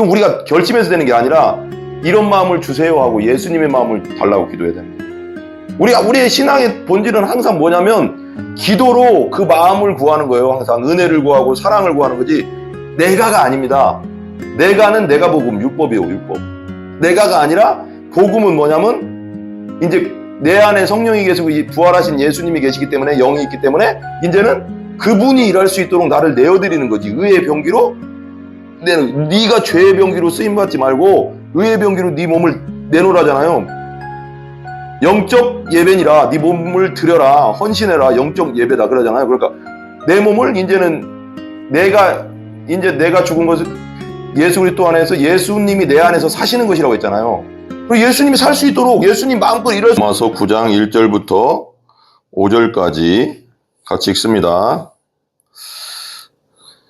그럼 우리가 결심해서 되는 게 아니라 이런 마음을 주세요 하고 예수님의 마음을 달라고 기도해야 됩니다. 우리의 신앙의 본질은 항상 뭐냐면 기도로 그 마음을 구하는 거예요. 항상 은혜를 구하고 사랑을 구하는 거지 내가가 아닙니다. 내가는 내가 복음, 율법이에요. 율법. 내가가 아니라 복음은 뭐냐면 이제 내 안에 성령이 계시고 부활하신 예수님이 계시기 때문에 영이 있기 때문에 이제는 그분이 일할 수 있도록 나를 내어드리는 거지. 의의 병기로 네가 죄의 병기로 쓰임받지 말고 의의 병기로 네 몸을 내놓으라잖아요. 영적 예배니라 네 몸을 드려라 헌신해라 영적 예배다 그러잖아요. 그러니까 내 몸을 이제는 내가 죽은 것을 예수 그리스도 안에서 예수님이 내 안에서 사시는 것이라고 했잖아요. 그리고 예수님이 살 수 있도록 예수님 마음껏 일할 수 로마서 9장 1절부터 5절까지 같이 읽습니다.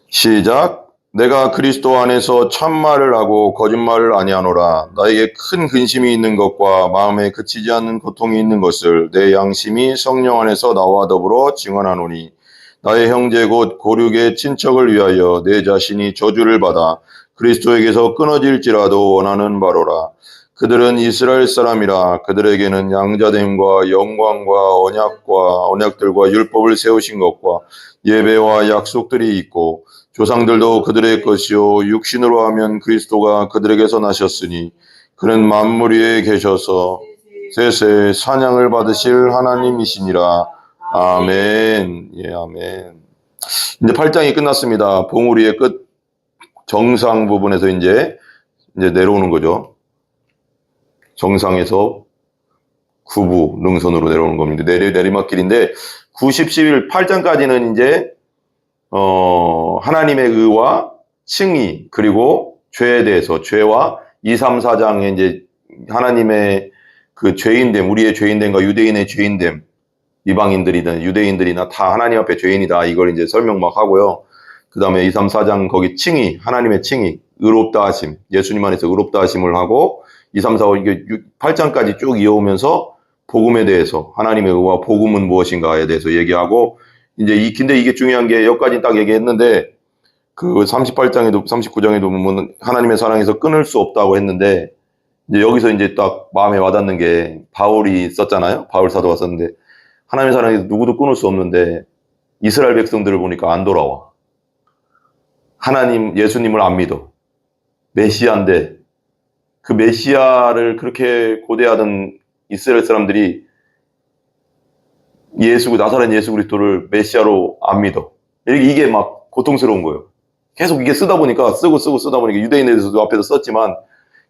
시작. 내가 그리스도 안에서 참말을 하고 거짓말을 아니하노라. 나에게 큰 근심이 있는 것과 마음에 그치지 않는 고통이 있는 것을 내 양심이 성령 안에서 나와 더불어 증언하노니 나의 형제 곧 고륙의 친척을 위하여 내 자신이 저주를 받아 그리스도에게서 끊어질지라도 원하는 바로라. 그들은 이스라엘 사람이라 그들에게는 양자됨과 영광과 언약들과 율법을 세우신 것과 예배와 약속들이 있고 조상들도 그들의 것이요 육신으로 하면 그리스도가 그들에게서 나셨으니 그는 만물 위에 계셔서 세세 찬양을 받으실 하나님이시니라. 아멘. 예, 아멘. 이제 8장이 끝났습니다. 봉우리의 끝 정상 부분에서 이제 내려오는 거죠. 정상에서 구부 능선으로 내려오는 겁니다. 내리막길인데 9, 10, 11, 8장까지는 이제 하나님의 의와 칭의 그리고 죄에 대해서 죄와 2, 3, 4장에 이제 하나님의 그 죄인됨, 우리의 죄인됨과 유대인의 죄인됨, 이방인들이든 유대인들이나 다 하나님 앞에 죄인이다 이걸 이제 설명 막 하고요. 그 다음에 2, 3, 4장 거기 칭의, 하나님의 칭의, 의롭다 하심, 예수님 안에서 의롭다 하심을 하고 2, 3, 4, 5, 이게 8장까지 쭉 이어오면서 복음에 대해서 하나님의 의와 복음은 무엇인가에 대해서 얘기하고 이제 근데 이게 중요한 게 여기까지 딱 얘기했는데 그 38장에도 39장에도 보면 하나님의 사랑에서 끊을 수 없다고 했는데 이제 여기서 이제 딱 마음에 와닿는 게 바울이 썼잖아요. 바울 사도가 썼는데 하나님의 사랑에서 누구도 끊을 수 없는데 이스라엘 백성들을 보니까 안 돌아와. 하나님 예수님을 안 믿어. 메시아인데 그 메시아를 그렇게 고대하던 이스라엘 사람들이 나사렛 예수 그리스도를 메시아로 안 믿어. 이게 막 고통스러운 거예요. 계속 이게 쓰다 보니까 쓰다 보니까 유대인에 대해서도 앞에서 썼지만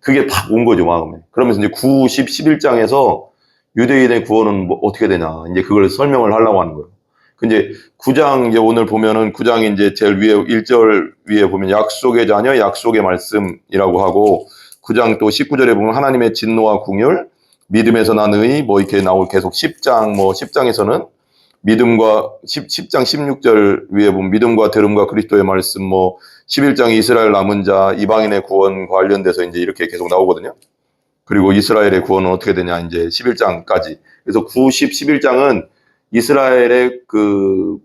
그게 탁 온 거죠, 마음에. 그러면서 이제 9, 10, 11장에서 유대인의 구원은 뭐 어떻게 되냐. 이제 그걸 설명을 하려고 하는 거예요. 근데 9장 이제 오늘 보면은 9장이 이제 제일 위에 1절 위에 보면 약속의 자녀, 약속의 말씀이라고 하고 9장 또 19절에 보면 하나님의 진노와 궁율, 믿음에서 난 의, 뭐 이렇게 나오고 계속 10장에서는 믿음과 10장 16절 위에 보면 믿음과 들음과 그리스도의 말씀, 뭐 11장 이스라엘 남은 자, 이방인의 구원 관련돼서 이제 이렇게 계속 나오거든요. 그리고 이스라엘의 구원은 어떻게 되냐, 이제 11장까지. 그래서 9, 10, 11장은 이스라엘의 그,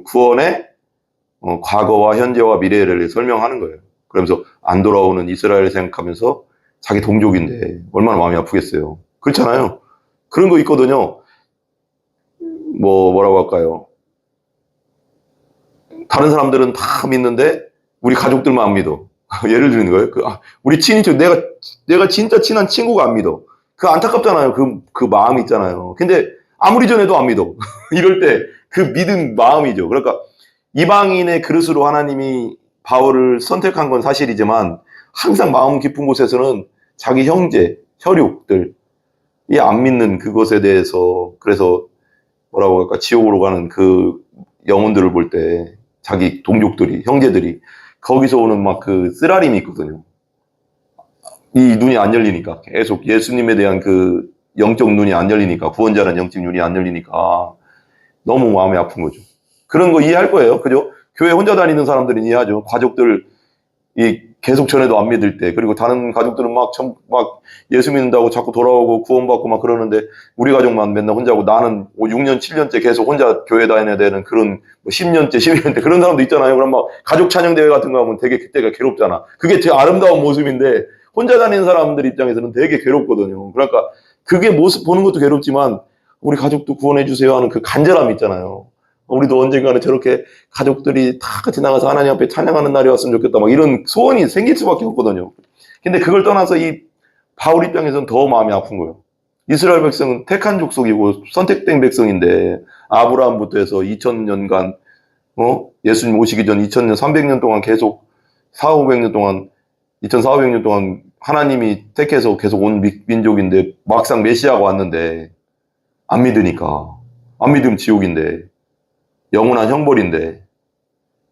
구원의 과거와 현재와 미래를 설명하는 거예요. 그러면서 안 돌아오는 이스라엘을 생각하면서 자기 동족인데 얼마나 마음이 아프겠어요. 그렇잖아요. 그런 거 있거든요. 뭐라고 할까요? 다른 사람들은 다 믿는데 우리 가족들만 안 믿어. 예를 드는 거예요. 우리 친인척, 내가 진짜 친한 친구가 안 믿어. 그 안타깝잖아요. 그 마음이 있잖아요. 근데 아무리 전해도 안 믿어. 이럴 때 그 믿은 마음이죠. 그러니까 이방인의 그릇으로 하나님이 바울을 선택한 건 사실이지만 항상 마음 깊은 곳에서는 자기 형제, 혈육들이 안 믿는 그것에 대해서 그래서 뭐라고 할까 지옥으로 가는 그 영혼들을 볼 때 자기 동족들이, 형제들이 거기서 오는 막 그 쓰라림이 있거든요. 이 눈이 안 열리니까 계속 예수님에 대한 그 영적 눈이 안 열리니까 구원자라는 영적 눈이 안 열리니까 너무 마음이 아픈 거죠. 그런 거 이해할 거예요. 그죠? 교회 혼자 다니는 사람들은 이해하죠. 가족들 계속 전에도 안 믿을 때, 그리고 다른 가족들은 막 예수 믿는다고 자꾸 돌아오고 구원받고 막 그러는데 우리 가족만 맨날 혼자고 나는 6년, 7년째 계속 혼자 교회 다녀야 되는 그런 10년째, 12년째 그런 사람도 있잖아요. 그럼 막 가족 찬양 대회 같은 거 하면 되게 그때가 괴롭잖아. 그게 되게 아름다운 모습인데 혼자 다니는 사람들 입장에서는 되게 괴롭거든요. 그러니까 그게 모습 보는 것도 괴롭지만 우리 가족도 구원해 주세요 하는 그 간절함이 있잖아요. 우리도 언젠가는 저렇게 가족들이 다 같이 나가서 하나님 앞에 찬양하는 날이 왔으면 좋겠다. 막 이런 소원이 생길 수밖에 없거든요. 근데 그걸 떠나서 이 바울 입장에서는 더 마음이 아픈 거예요. 이스라엘 백성은 택한 족속이고 선택된 백성인데 아브라함부터 해서 2000년간 예수님 오시기 전 2000년, 300년 동안 계속 400, 500년 동안 2400년 동안 하나님이 택해서 계속 온 민족인데 막상 메시아가 왔는데 안 믿으니까 안 믿으면 지옥인데 영원한 형벌인데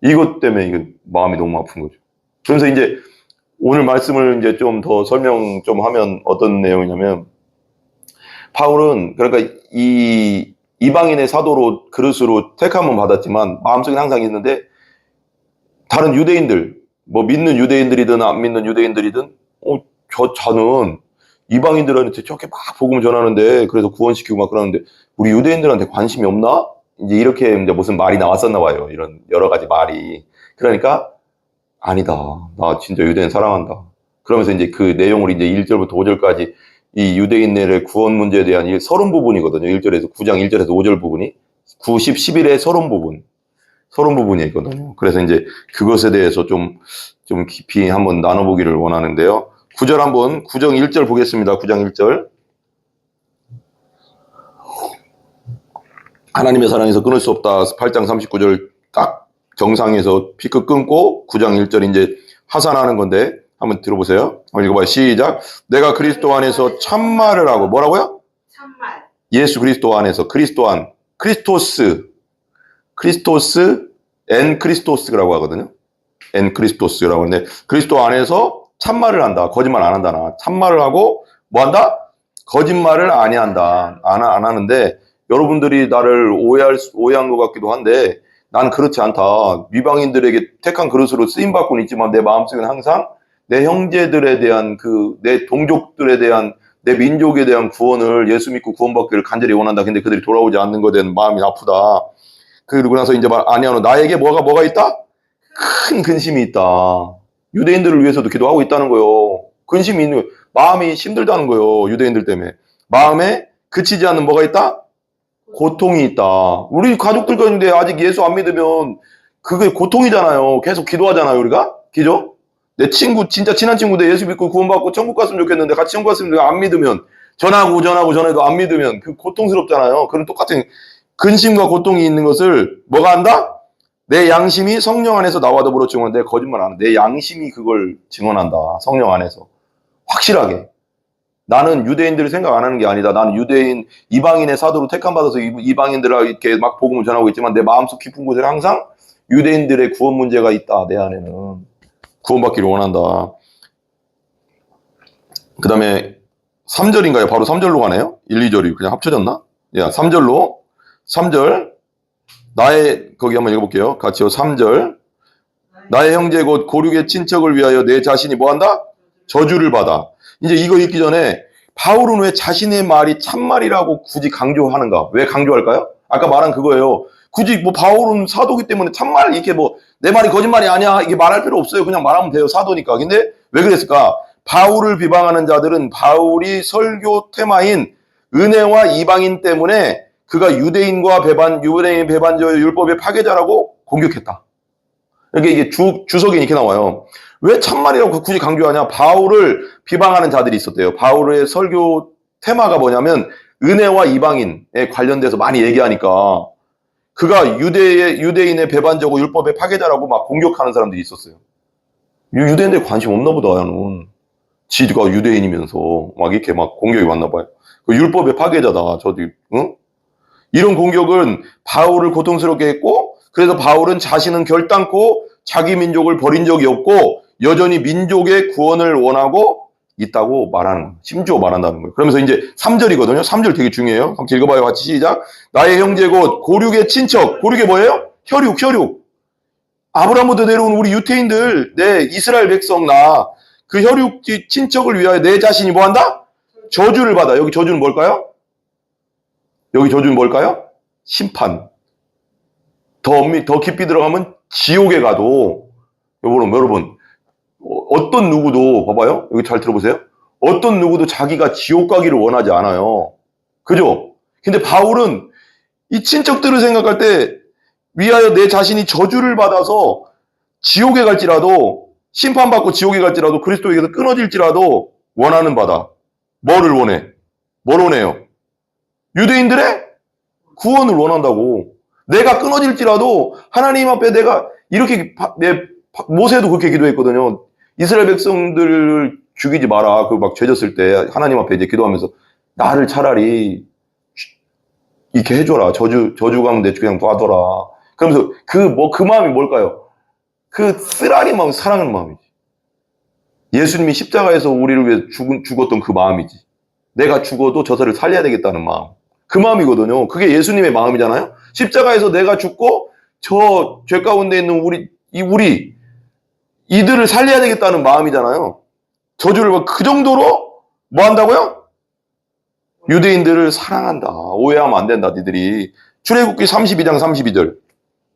이것 때문에 이게 마음이 너무 아픈 거죠. 그래서 이제 오늘 말씀을 이제 좀 더 설명 좀 하면 어떤 내용이냐면 바울은 그러니까 이 이방인의 사도로 그릇으로 택함은 받았지만 마음속에 항상 있는데 다른 유대인들 뭐 믿는 유대인들이든 안 믿는 유대인들이든 저는 이방인들한테 저렇게 막 복음을 전하는데 그래서 구원시키고 막 그러는데 우리 유대인들한테 관심이 없나? 이제 이렇게 이제 무슨 말이 나왔었나 봐요. 이런 여러 가지 말이. 그러니까 아니다. 나 진짜 유대인 사랑한다. 그러면서 이제 그 내용을 이제 1절부터 5절까지 이 유대인들의 구원 문제에 대한 이 서론 부분이거든요. 1절에서 9장 1절에서 5절 부분이 9, 10, 11의 서론 부분이 있거든요. 그래서 이제 그것에 대해서 좀 깊이 한번 나눠보기를 원하는데요. 9절 한번 9장 1절 보겠습니다. 9장 1절. 하나님의 사랑에서 끊을 수 없다. 8장 39절 딱 정상에서 피크 끊고 9장 1절 이제 하산하는 건데 한번 들어보세요. 한번 읽어봐요. 시작. 내가 그리스도 안에서 참말을 하고 뭐라고요? 참말. 예수 그리스도 안에서 그리스도 안 크리스토스 엔 크리스토스라고 하거든요. 엔 크리스토스라고 하는데 그리스도 안에서 참말을 한다. 거짓말 안 한다. 나 참말을 하고 뭐 한다? 거짓말을 아니한다. 안 하는데 여러분들이 나를 오해한 것 같기도 한데 난 그렇지 않다. 이방인들에게 택한 그릇으로 쓰임받고는 있지만 내 마음속에는 항상 내 형제들에 대한 내 동족들에 대한 내 민족에 대한 구원을 예수 믿고 구원받기를 간절히 원한다. 근데 그들이 돌아오지 않는 것에 대한 마음이 아프다. 그러고 나서 이제 아니하노 나에게 뭐가 있다? 큰 근심이 있다. 유대인들을 위해서도 기도하고 있다는 거예요. 근심이 있는 거예요. 마음이 힘들다는 거예요. 유대인들 때문에. 마음에 그치지 않는 뭐가 있다? 고통이 있다. 우리 가족들 가운데 아직 예수 안 믿으면 그게 고통이잖아요. 계속 기도하잖아요, 우리가. 그죠? 내 친구, 진짜 친한 친구들 예수 믿고 구원받고 천국 갔으면 좋겠는데 같이 천국 갔으면 안 믿으면 전화해도 안 믿으면 그 고통스럽잖아요. 그런 똑같은 근심과 고통이 있는 것을 뭐가 한다? 내 양심이 성령 안에서 나와 더불어 증언한다. 내 거짓말 안 한다. 내 양심이 그걸 증언한다. 성령 안에서. 확실하게. 나는 유대인들을 생각 안 하는 게 아니다. 나는 이방인의 사도로 택함 받아서 이방인들하고 이렇게 막 복음을 전하고 있지만 내 마음속 깊은 곳에 항상 유대인들의 구원 문제가 있다. 내 안에는. 구원받기를 원한다. 그 다음에 3절인가요? 바로 3절로 가네요? 1, 2절이 그냥 합쳐졌나? 야, 3절로. 3절. 거기 한번 읽어볼게요. 같이요. 3절. 나의 형제 곧 고륙의 친척을 위하여 내 자신이 뭐한다? 저주를 받아. 이제 이거 읽기 전에 바울은 왜 자신의 말이 참말이라고 굳이 강조하는가? 왜 강조할까요? 아까 말한 그거예요. 굳이 뭐 바울은 사도기 때문에 참말 이렇게 뭐 내 말이 거짓말이 아니야 이게 말할 필요 없어요. 그냥 말하면 돼요. 사도니까. 근데 왜 그랬을까? 바울을 비방하는 자들은 바울이 설교 테마인 은혜와 이방인 때문에 그가 유대인 배반자 율법의 파괴자라고 공격했다. 이게 주석에 이렇게 나와요. 왜 참말이라고 굳이 강조하냐? 바울을 비방하는 자들이 있었대요. 바울의 설교 테마가 뭐냐면 은혜와 이방인에 관련돼서 많이 얘기하니까 그가 유대인의 배반자고 율법의 파괴자라고 막 공격하는 사람들이 있었어요. 유대인들 관심 없나 보다. 야는 지가 유대인이면서 막 이렇게 막 공격이 왔나 봐요. 그 율법의 파괴자다. 응? 이런 공격은 바울을 고통스럽게 했고 그래서 바울은 자신은 결단코 자기 민족을 버린 적이 없고 여전히 민족의 구원을 원하고 있다고 심지어 말한다는 거예요. 그러면서 이제 3절이거든요. 3절 되게 중요해요. 한번 읽어봐요. 같이 시작. 나의 형제 곧 고륙의 친척. 고륙이 뭐예요? 혈육. 아브라함부터 내려온 우리 유태인들, 내 이스라엘 백성, 나, 그 혈육 친척을 위하여 내 자신이 뭐 한다? 저주를 받아. 여기 저주는 뭘까요? 여기 저주는 뭘까요? 심판. 더 깊이 들어가면 지옥에 가도, 여러분, 어떤 누구도, 봐봐요. 여기 잘 들어보세요. 어떤 누구도 자기가 지옥 가기를 원하지 않아요. 그죠? 근데 바울은 이 친척들을 생각할 때 위하여 내 자신이 저주를 받아서 지옥에 갈지라도, 심판받고 지옥에 갈지라도, 그리스도에게서 끊어질지라도 원하는 바다. 뭐를 원해? 뭘 원해요? 유대인들의 구원을 원한다고. 내가 끊어질지라도 하나님 앞에 내가 이렇게, 모세도 그렇게 기도했거든요. 이스라엘 백성들을 죽이지 마라. 그 막 죄졌을 때 하나님 앞에 이제 기도하면서 나를 차라리 이렇게 해줘라. 저주 가운데 그냥 놔둬라. 그러면서 그 마음이 뭘까요? 그 쓰라린 마음, 사랑하는 마음이지. 예수님이 십자가에서 우리를 위해 죽었던 그 마음이지. 내가 죽어도 저들을 살려야 되겠다는 마음. 그 마음이거든요. 그게 예수님의 마음이잖아요. 십자가에서 내가 죽고 저 죄 가운데 있는 이들을 살려야 되겠다는 마음이잖아요. 저주를 그 정도로 뭐 한다고요? 유대인들을 사랑한다. 오해하면 안 된다, 니들이. 출애굽기 32장 32절.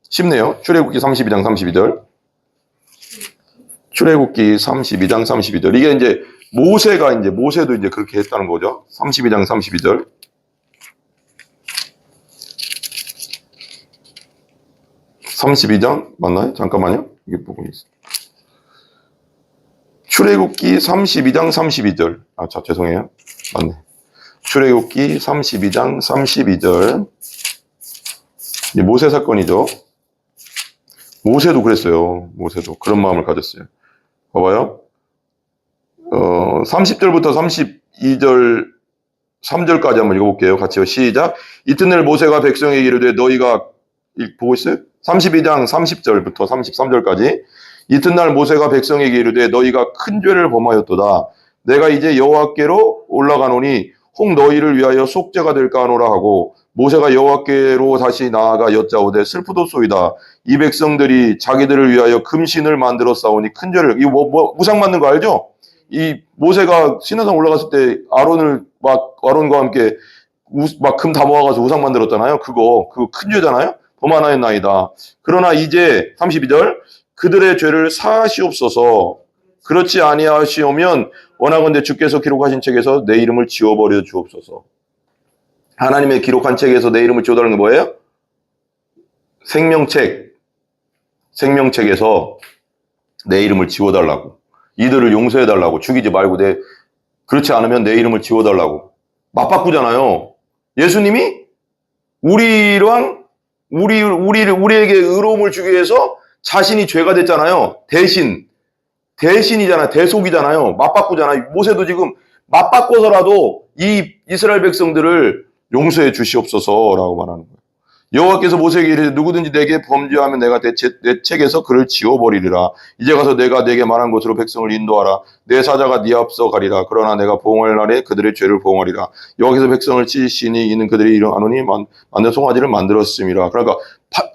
쉽네요. 출애굽기 32장 32절. 출애굽기 32장 32절. 이게 이제 모세도 이제 그렇게 했다는 거죠. 32장 32절. (32장) 맞나요? 잠깐만요. 이게 부분이 있어요. 출애굽기 32장 32절. 죄송해요. 맞네. 출애굽기 32장 32절. 이제 모세 사건이죠. 모세도 그랬어요. 모세도 그런 마음을 가졌어요. 봐봐요. 30절부터 32절 3절까지 한번 읽어볼게요. 같이요. 시작. 이튿날 모세가 백성에게 이르되 너희가 보고 있어요? 32장 30절부터 33절까지. 이튿날 모세가 백성에게 이르되 너희가 큰 죄를 범하였도다. 내가 이제 여호와께로 올라가노니 혹 너희를 위하여 속죄가 될까 하노라 하고 모세가 여호와께로 다시 나아가 여짜오되 슬프도소이다. 이 백성들이 자기들을 위하여 금신을 만들어 싸우니 큰 죄를. 이거 우상 만든 거 알죠? 이 모세가 시내산 올라갔을 때 아론과 함께 막 금 다 모아가지고 우상 만들었잖아요. 그거 큰 죄잖아요. 범하나이다. 그러나 이제 32절 그들의 죄를 사하시옵소서. 그렇지 아니하시오면 원하건대 주께서 기록하신 책에서 내 이름을 지워버려 주옵소서. 하나님의 기록한 책에서 내 이름을 지워달라는 게 뭐예요? 생명책에서 내 이름을 지워달라고. 이들을 용서해달라고. 죽이지 말고 그렇지 않으면 내 이름을 지워달라고. 맞바꾸잖아요. 예수님이 우리에게 의로움을 주기 위해서 자신이 죄가 됐잖아요. 대신이잖아요. 대속이잖아요. 맞바꾸잖아요. 모세도 지금 맞바꿔서라도 이 이스라엘 백성들을 용서해 주시옵소서라고 말하는 거예요. 여호와께서 모세에게 이르되 누구든지 내게 범죄하면 내가 내 책에서 그를 지워버리리라. 이제 가서 내가 내게 말한 곳으로 백성을 인도하라. 내 사자가 네 앞서 가리라. 그러나 내가 보응할 날에 그들의 죄를 보응하리라. 여호와께서 백성을 치시니 이는 그들이 일어나노니 만든 송아지를 만들었음이라. 그러니까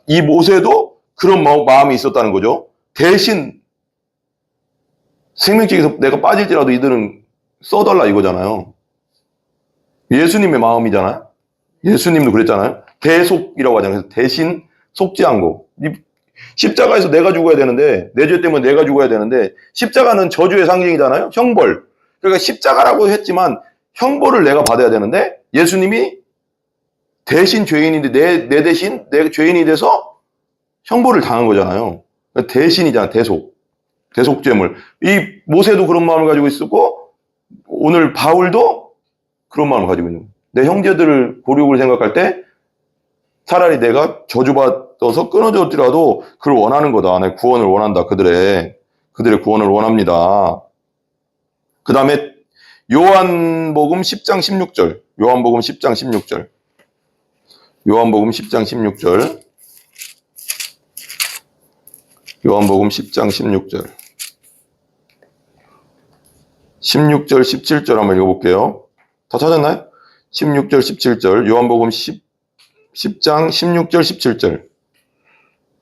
이 모세도 그런 마음이 있었다는 거죠. 대신 생명책에서 내가 빠질지라도 이들은 써달라 이거잖아요. 예수님의 마음이잖아요. 예수님도 그랬잖아요. 대속이라고 하잖아요. 그래서 대신 속죄한 거. 십자가에서 내가 죽어야 되는데, 내 죄 때문에 내가 죽어야 되는데, 십자가는 저주의 상징이잖아요. 형벌. 그러니까 십자가라고 했지만 형벌을 내가 받아야 되는데 예수님이 대신 죄인인데 내 대신 내 죄인이 돼서 형벌을 당한 거잖아요. 그러니까 대신이잖아. 대속죄물. 이 모세도 그런 마음을 가지고 있었고 오늘 바울도 그런 마음을 가지고 있는 거예요. 내 형제들을 고륙을 생각할 때 차라리 내가 저주받아서 끊어졌더라도 그걸 원하는 거다. 내 구원을 원한다. 그들의 구원을 원합니다. 그 다음에 요한복음 10장 16절. 요한복음 10장 16절. 요한복음 10장 16절. 요한복음 10장 16절. 16절, 17절 한번 읽어볼게요. 다 찾았나요? 16절, 17절. 요한복음 10장 16절, 17절.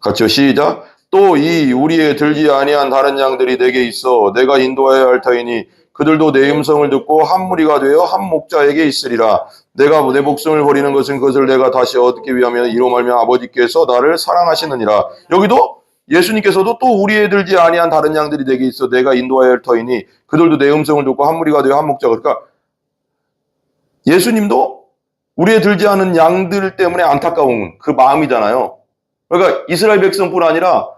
같이요. 시작. 또 이 우리의 들지 아니한 다른 양들이 내게 있어 내가 인도하여야 할 터이니 그들도 내 음성을 듣고 한 무리가 되어 한 목자에게 있으리라. 내가 내 목숨을 버리는 것은 그것을 내가 다시 얻기 위하면 이로 말면 아버지께서 나를 사랑하시느니라. 여기도 예수님께서도 또 우리의 들지 아니한 다른 양들이 내게 있어 내가 인도하여야 할 터이니 그들도 내 음성을 듣고 한 무리가 되어 한 목자가. 그러니까 예수님도 우리의 들지 않은 양들 때문에 안타까운 그 마음이잖아요. 그러니까 이스라엘 백성뿐 아니라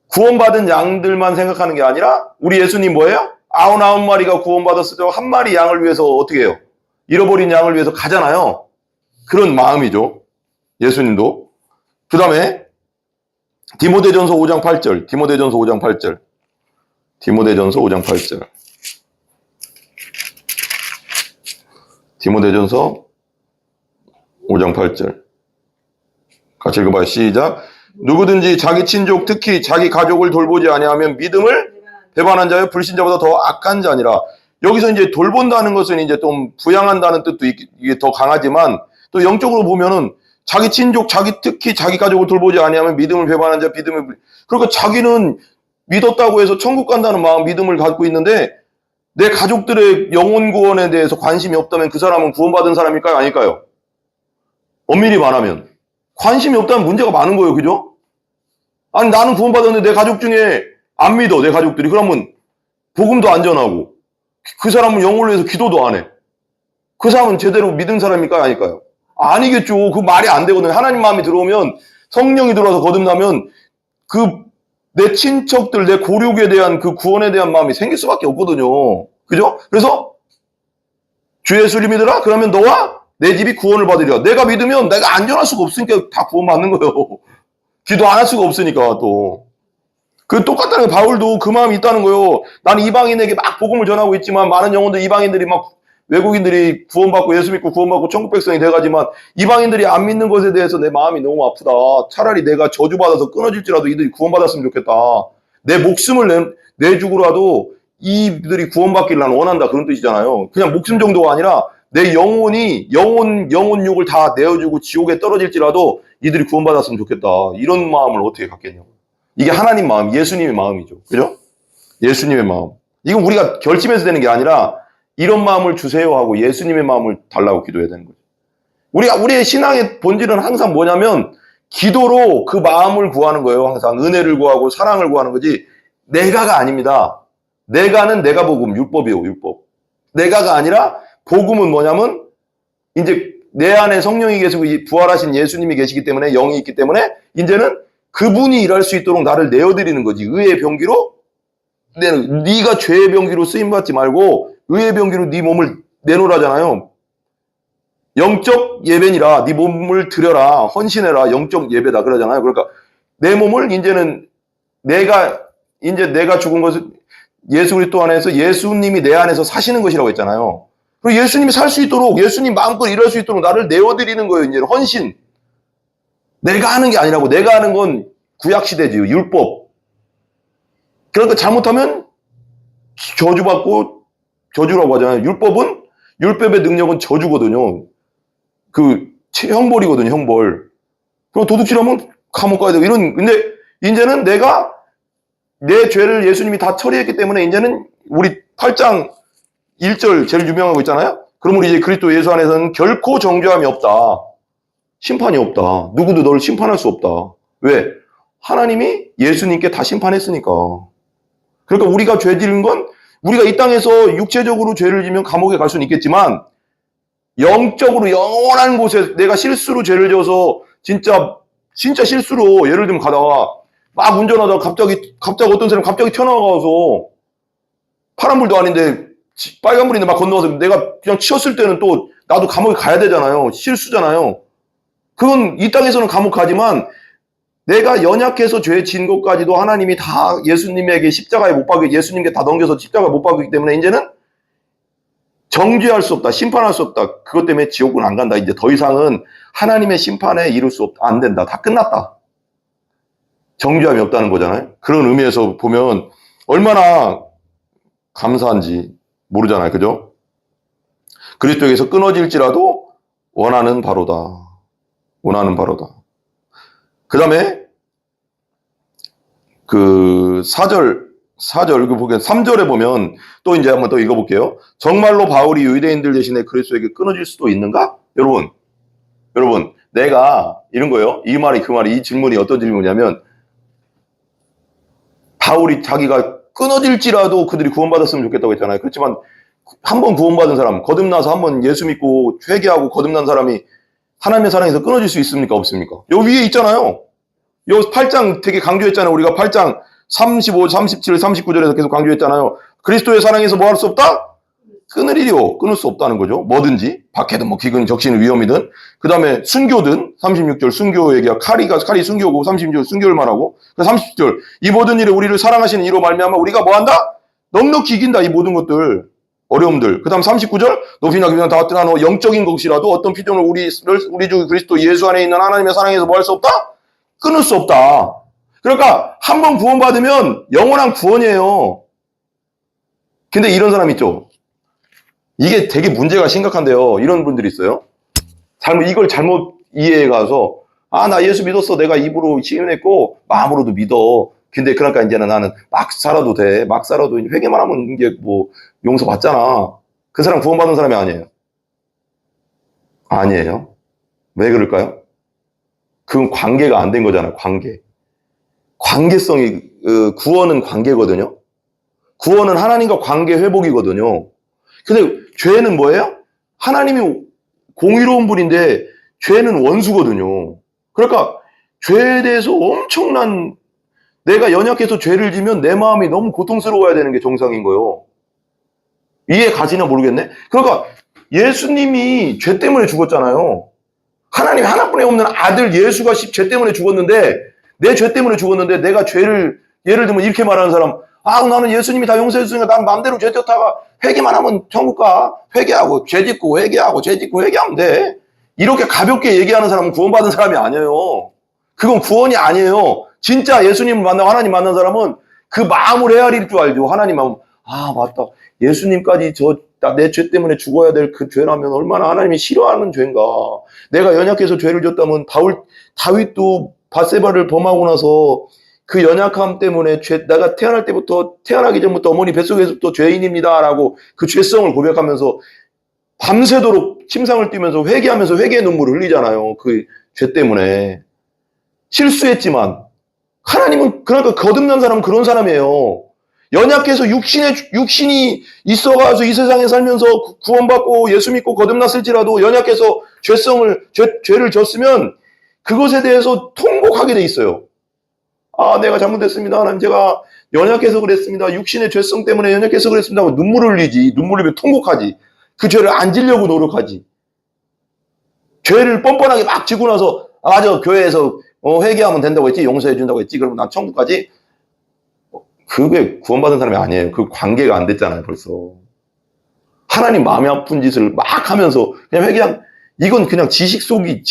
구원받은 양들만 생각하는 게 아니라 우리 예수님 뭐예요? 99마리가 구원받았을 때 한 마리 양을 위해서 어떻게 해요? 잃어버린 양을 위해서 가잖아요. 그런 마음이죠. 예수님도. 그 다음에 디모데전서 5장 8절. 디모데전서 5장 8절. 디모데전서 5장 8절. 디모데전서 5장 8절. 같이 읽어봐요. 시작. 누구든지 자기 친족 특히 자기 가족을 돌보지 아니하면 믿음을 배반한 자여 불신자보다 더 악한 자니라. 여기서 이제 돌본다는 것은 이제 좀 부양한다는 뜻도 이게 더 강하지만 또 영적으로 보면은 자기 친족, 특히 자기 가족을 돌보지 아니하면 믿음을 배반한 자, 그러니까 자기는 믿었다고 해서 천국 간다는 마음, 믿음을 갖고 있는데 내 가족들의 영혼 구원에 대해서 관심이 없다면 그 사람은 구원받은 사람일까요? 아닐까요? 엄밀히 말하면 관심이 없다면 문제가 많은 거예요. 그죠? 아니 나는 구원받았는데 내 가족 중에 안 믿어. 내 가족들이. 그러면 복음도 안 전하고 그 사람은 영혼을 위해서 기도도 안 해. 그 사람은 제대로 믿은 사람일까요? 아닐까요? 아니겠죠. 그 말이 안 되거든요. 하나님 마음이 들어오면 성령이 들어와서 거듭나면 그 내 친척들, 내 고륙에 대한 그 구원에 대한 마음이 생길 수밖에 없거든요. 그죠? 그래서 주 예수를 믿으라? 그러면 너와 내 집이 구원을 받으리라. 내가 믿으면 내가 안전할 수가 없으니까 다 구원받는 거예요. 기도 안 할 수가 없으니까 또. 그 똑같다는 거 바울도 그 마음이 있다는 거예요. 나는 이방인에게 막 복음을 전하고 있지만 많은 영혼들 이방인들이 막 외국인들이 구원받고 예수 믿고 구원받고 천국 백성이 돼가지만 이방인들이 안 믿는 것에 대해서 내 마음이 너무 아프다. 차라리 내가 저주받아서 끊어질지라도 이들이 구원받았으면 좋겠다. 내 목숨을 내주고라도 이들이 구원받기를 난 원한다. 그런 뜻이잖아요. 그냥 목숨 정도가 아니라 내 영혼이 영혼육을 다 내어주고 지옥에 떨어질지라도 이들이 구원받았으면 좋겠다. 이런 마음을 어떻게 갖겠냐고. 이게 하나님 마음, 예수님의 마음이죠. 그죠? 예수님의 마음. 이건 우리가 결심해서 되는 게 아니라 이런 마음을 주세요 하고 예수님의 마음을 달라고 기도해야 되는 거죠. 우리의 신앙의 본질은 항상 뭐냐면 기도로 그 마음을 구하는 거예요. 항상 은혜를 구하고 사랑을 구하는 거지 내가가 아닙니다. 내가는 내가 복음, 율법이요, 율법. 내가가 아니라 복음은 뭐냐면 이제 내 안에 성령이 계시고 부활하신 예수님이 계시기 때문에 영이 있기 때문에 이제는 그분이 일할 수 있도록 나를 내어드리는 거지. 의의 병기로 네가 죄의 병기로 쓰임받지 말고 의의 병기로 네 몸을 내놓으라잖아요. 영적 예배니라 네 몸을 드려라. 헌신해라. 영적 예배다 그러잖아요. 그러니까 내 몸을 이제는 내가 죽은 것을 예수 그리스도 안에서 예수님이 내 안에서 사시는 것이라고 했잖아요. 그리고 예수님이 살 수 있도록 예수님 마음껏 일할 수 있도록 나를 내어드리는 거예요. 이제 헌신. 내가 하는 게 아니라고. 내가 하는 건 구약시대지. 율법. 그러니까 잘못하면 저주라고 하잖아요. 율법의 능력은 저주거든요. 그 형벌이거든요. 형벌. 그리고 도둑질하면 감옥 가야 되고 근데 이제는 내가 내 죄를 예수님이 다 처리했기 때문에 이제는 우리 8장 1절 제일 유명한 거 있잖아요. 그럼 우리 이제 그리스도 예수 안에서는 결코 정죄함이 없다. 심판이 없다. 누구도 너를 심판할 수 없다. 왜? 하나님이 예수님께 다 심판했으니까. 그러니까 우리가 죄 지은 건 우리가 이 땅에서 육체적으로 죄를 지면 감옥에 갈 수는 있겠지만 영적으로 영원한 곳에 내가 실수로 죄를 지어서 진짜 실수로 예를 들면 가다가 막 운전하다가 갑자기 어떤 사람이 갑자기 튀어나와서 파란불도 아닌데 빨간불인데 막 건너와서 내가 그냥 치였을 때는 또 나도 감옥에 가야 되잖아요. 실수잖아요. 그건 이 땅에서는 감옥 가지만 내가 연약해서 죄 지은 것까지도 하나님이 다 예수님에게 십자가에 못 박이 예수님께 다 넘겨서 십자가에 못 박기 때문에 이제는 정죄할 수 없다. 심판할 수 없다. 그것 때문에 지옥은 안 간다. 이제 더 이상은 하나님의 심판에 이룰 수 없다. 안 된다. 다 끝났다. 정죄함이 없다는 거잖아요. 그런 의미에서 보면 얼마나 감사한지 모르잖아요. 그죠? 그리스도에게서 끊어질지라도 원하는 바로다. 원하는 바로다. 그 다음에 그 4절, 그 보면 3절에 보면 또 이제 한번 더 읽어볼게요. 정말로 바울이 유대인들 대신에 그리스도에게 끊어질 수도 있는가? 여러분, 내가 이런 거예요. 이 말이 그 말이 이 질문이 어떤 질문이냐면 바울이 자기가 끊어질지라도 그들이 구원받았으면 좋겠다고 했잖아요. 그렇지만 한 번 구원받은 사람, 거듭나서 한 번 예수 믿고 회개하고 거듭난 사람이 하나님의 사랑에서 끊어질 수 있습니까? 없습니까? 여기 위에 있잖아요. 여기 8장 되게 강조했잖아요. 우리가 8장 35, 37, 39절에서 계속 강조했잖아요. 그리스도의 사랑에서 뭐 할 수 없다? 끊으리요. 끊을 수 없다는 거죠. 뭐든지. 박해든 뭐 기근, 적신, 위험이든. 그 다음에 순교든. 36절 순교 얘기야. 칼이 순교고 36절 순교를 말하고. 30절 이 모든 일에 우리를 사랑하시는 이로 말미암아 우리가 뭐 한다? 넉넉히 이긴다. 이 모든 것들. 어려움들. 그 다음 39절 높이나 깊이나 다 뜨나 영적인 것이라도 어떤 피조물 우리 주 그리스도 예수 안에 있는 하나님의 사랑에서 뭐 할 수 없다? 끊을 수 없다. 그러니까 한 번 구원받으면 영원한 구원이에요. 근데 이런 사람 있죠. 이게 되게 문제가 심각한데요. 이런 분들이 있어요. 이걸 잘못 이해해 가서 나 예수 믿었어. 내가 입으로 시인했고 마음으로도 믿어. 근데 그러니까 이제는 나는 막 살아도 돼. 막 살아도 회개만 하면 이게 뭐 용서받잖아. 그 사람 구원받은 사람이 아니에요. 아니에요. 왜 그럴까요? 그건 관계가 안 된 거잖아요. 관계성이 구원은 관계거든요. 구원은 하나님과 관계 회복이거든요. 근데 죄는 뭐예요? 하나님이 공의로운 분인데 죄는 원수거든요. 그러니까 죄에 대해서 엄청난 내가 연약해서 죄를 지면 내 마음이 너무 고통스러워야 되는 게 정상인 거예요. 이해 가시나 모르겠네. 그러니까 예수님이 죄 때문에 죽었잖아요. 하나님 하나뿐이 없는 아들 예수가 죄 때문에 죽었는데 내 죄 때문에 죽었는데 내가 죄를 예를 들면 이렇게 말하는 사람 나는 예수님이 다 용서해 주니까 난 마음대로 죄 졌다가 회개만 하면 천국 가. 회개하고 죄 짓고 회개하고 죄 짓고 회개하면 돼. 이렇게 가볍게 얘기하는 사람은 구원받은 사람이 아니에요. 그건 구원이 아니에요. 진짜 예수님을 만나고 하나님 만난 사람은 그 마음을 헤아릴 줄 알죠. 하나님 마음. 맞다. 예수님까지 내 죄 때문에 죽어야 될 그 죄라면 얼마나 하나님이 싫어하는 죄인가. 내가 연약해서 죄를 졌다면 다윗도 밧세바를 범하고 나서 그 연약함 때문에 내가 태어나기 전부터 어머니 뱃속에서부터 죄인입니다라고 그 죄성을 고백하면서 밤새도록 침상을 뛰면서 회개하면서 회개의 눈물을 흘리잖아요. 그 죄 때문에. 실수했지만 하나님은 그러니까 거듭난 사람은 그런 사람이에요. 연약해서 육신이 있어가지고 이 세상에 살면서 구원받고 예수 믿고 거듭났을지라도 연약해서 죄를 졌으면 그것에 대해서 통곡하게 돼 있어요. 내가 잘못했습니다. 하나님 제가 연약해서 그랬습니다. 육신의 죄성 때문에 연약해서 그랬습니다. 하고 눈물을 흘리지. 눈물을 흘리면 통곡하지. 그 죄를 안 지려고 노력하지. 죄를 뻔뻔하게 막 지고 나서 맞아 교회에서 회개하면 된다고 했지. 용서해 준다고 했지. 그러면 난 천국 가지. 그게 구원받은 사람이 아니에요. 그 관계가 안 됐잖아요. 벌써. 하나님 마음이 아픈 짓을 막 하면서 그냥 이건 그냥 지식 속의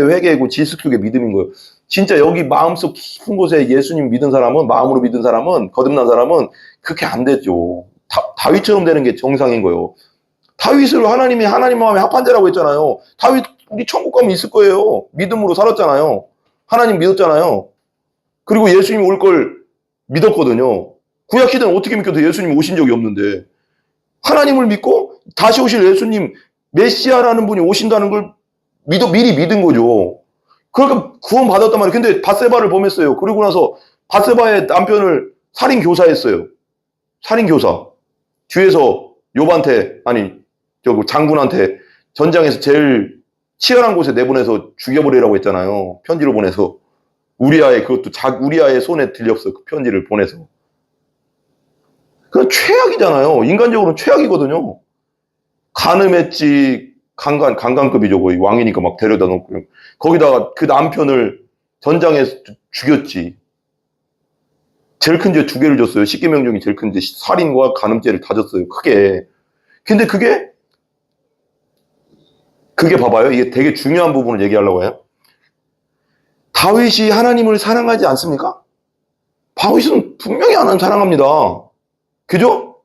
회개고 지식 속의 믿음인 거예요. 진짜 여기 마음속 깊은 곳에 예수님 믿은 사람은 마음으로 믿은 사람은 거듭난 사람은 그렇게 안 되죠. 다윗처럼 되는 게 정상인 거예요. 다윗을 하나님 마음에 합한 자라고 했잖아요. 다윗 우리 천국 가면 있을 거예요. 믿음으로 살았잖아요. 하나님 믿었잖아요. 그리고 예수님 올 걸 믿었거든요. 구약 시대는 어떻게 믿겨도 예수님 오신 적이 없는데 하나님을 믿고 다시 오실 예수님 메시아라는 분이 오신다는 걸 미리 믿은 거죠. 그러니까 구원 받았단 말이에요. 근데 밧세바를 범했어요. 그리고 나서 밧세바의 남편을 살인 교사했어요. 살인 교사. 뒤에서 장군한테 전장에서 제일 치열한 곳에 내보내서 죽여버리라고 했잖아요. 편지를 보내서. 우리아의 손에 들렸어. 그 편지를 보내서. 그건 최악이잖아요. 인간적으로는 최악이거든요. 간음했지, 강간급이죠. 거의 왕이니까 막 데려다 놓고. 거기다가 그 남편을 전장에서 죽였지. 제일 큰 죄 2개를 줬어요. 10계명 중에 제일 큰 죄, 살인과 간음죄를 다 줬어요. 크게. 근데 그게 봐봐요. 이게 되게 중요한 부분을 얘기하려고 해요. 다윗이 하나님을 사랑하지 않습니까? 다윗은 분명히 하나님 사랑합니다. 그죠?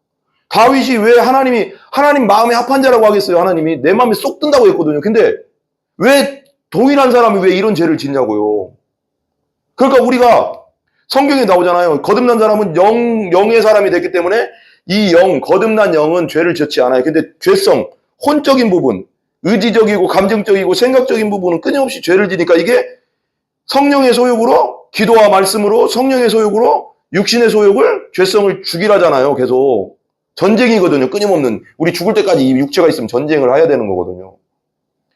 다윗이 왜 하나님 마음에 합한 자라고 하겠어요? 하나님이 내 마음에 쏙 든다고 했거든요. 근데 왜 동일한 사람이 왜 이런 죄를 짓냐고요? 그러니까 우리가 성경에 나오잖아요. 거듭난 사람은 영의 사람이 됐기 때문에 이 거듭난 영은 죄를 짓지 않아요. 근데 죄성, 혼적인 부분, 의지적이고 감정적이고 생각적인 부분은 끊임없이 죄를 지니까 이게 성령의 소욕으로, 기도와 말씀으로 성령의 소욕으로 육신의 소욕을, 죄성을 죽이라잖아요. 계속. 전쟁이거든요. 끊임없는. 우리 죽을 때까지 이 육체가 있으면 전쟁을 해야 되는 거거든요.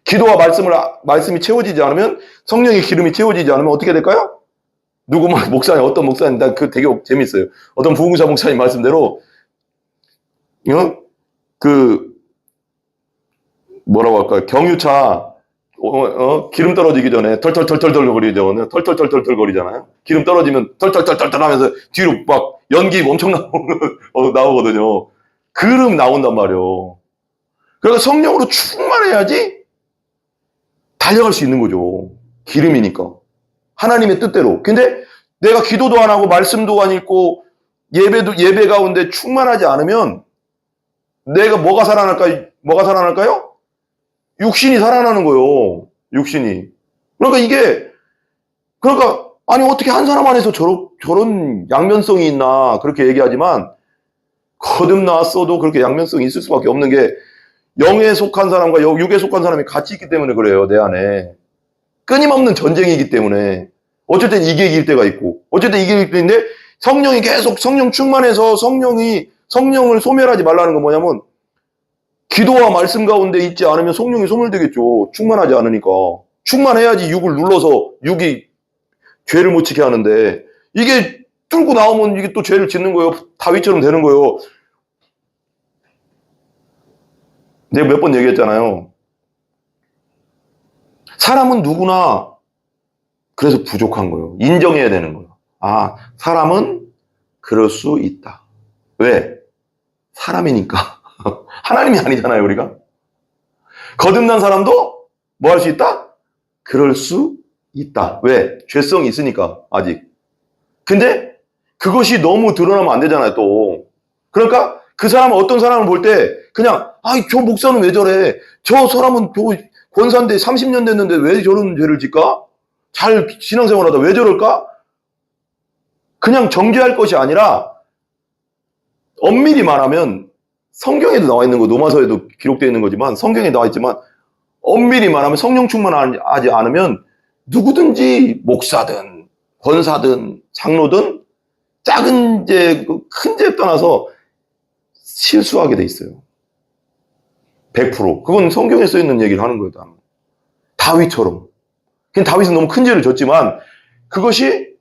기도와 말씀이 채워지지 않으면, 성령의 기름이 채워지지 않으면 어떻게 될까요? 목사님, 어떤 목사님, 나 그 되게 재밌어요. 어떤 부흥사 목사님 말씀대로, 뭐라고 할까요? 경유차, 기름 떨어지기 전에 털털털털 거리잖아요. 털털털털 거리잖아요. 기름 떨어지면 털털털털 하면서 뒤로 막 연기 엄청 나오거든요. 그름 나온단 말이에요. 그러니까 성령으로 충만해야지 달려갈 수 있는 거죠. 기름이니까. 하나님의 뜻대로. 근데 내가 기도도 안 하고 말씀도 안 읽고 예배 가운데 충만하지 않으면 내가 뭐가 살아날까요? 육신이 살아나는 거예요. 육신이. 그러니까 아니 어떻게 한 사람 안에서 저런 양면성이 있나 그렇게 얘기하지만 거듭났어도 그렇게 양면성이 있을 수밖에 없는 게 영에 속한 사람과 육에 속한 사람이 같이 있기 때문에 그래요. 내 안에. 끊임없는 전쟁이기 때문에 어쩔 땐 이게 이길 때가 있고 어쩔 땐 이길 때인데 성령이 계속 성령 충만해서 성령을 소멸하지 말라는 건 뭐냐면 기도와 말씀 가운데 있지 않으면 성령이 소멸되겠죠. 충만하지 않으니까. 충만해야지 육을 눌러서 육이 죄를 못 지게 하는데 이게 뚫고 나오면 이게 또 죄를 짓는 거예요. 다윗처럼 되는 거예요. 내가 몇 번 얘기했잖아요. 사람은 누구나 그래서 부족한 거예요. 인정해야 되는 거예요. 아, 사람은 그럴 수 있다. 왜? 사람이니까. 하나님이 아니잖아요, 우리가. 거듭난 사람도 뭐 할 수 있다? 그럴 수 있다. 왜? 죄성이 있으니까, 아직. 근데 그것이 너무 드러나면 안 되잖아요, 또. 그러니까 그 사람은 어떤 사람을 볼 때 그냥, 저 목사는 왜 저래? 저 사람은 권사인데 30년 됐는데 왜 저런 죄를 짓까? 잘 신앙생활하다 왜 저럴까? 그냥 정죄할 것이 아니라 엄밀히 말하면 성경에도 나와 있는 거, 로마서에도 기록되어 있는 거지만 성경에 나와 있지만 엄밀히 말하면 성령 충만하지 않으면 누구든지 목사든 권사든 장로든 작은 죄, 큰 죄 떠나서 실수하게 돼 있어요. 100%. 그건 성경에 써 있는 얘기를 하는 거예요. 다윗처럼. 다윗은 너무 큰 죄를 졌지만 그것이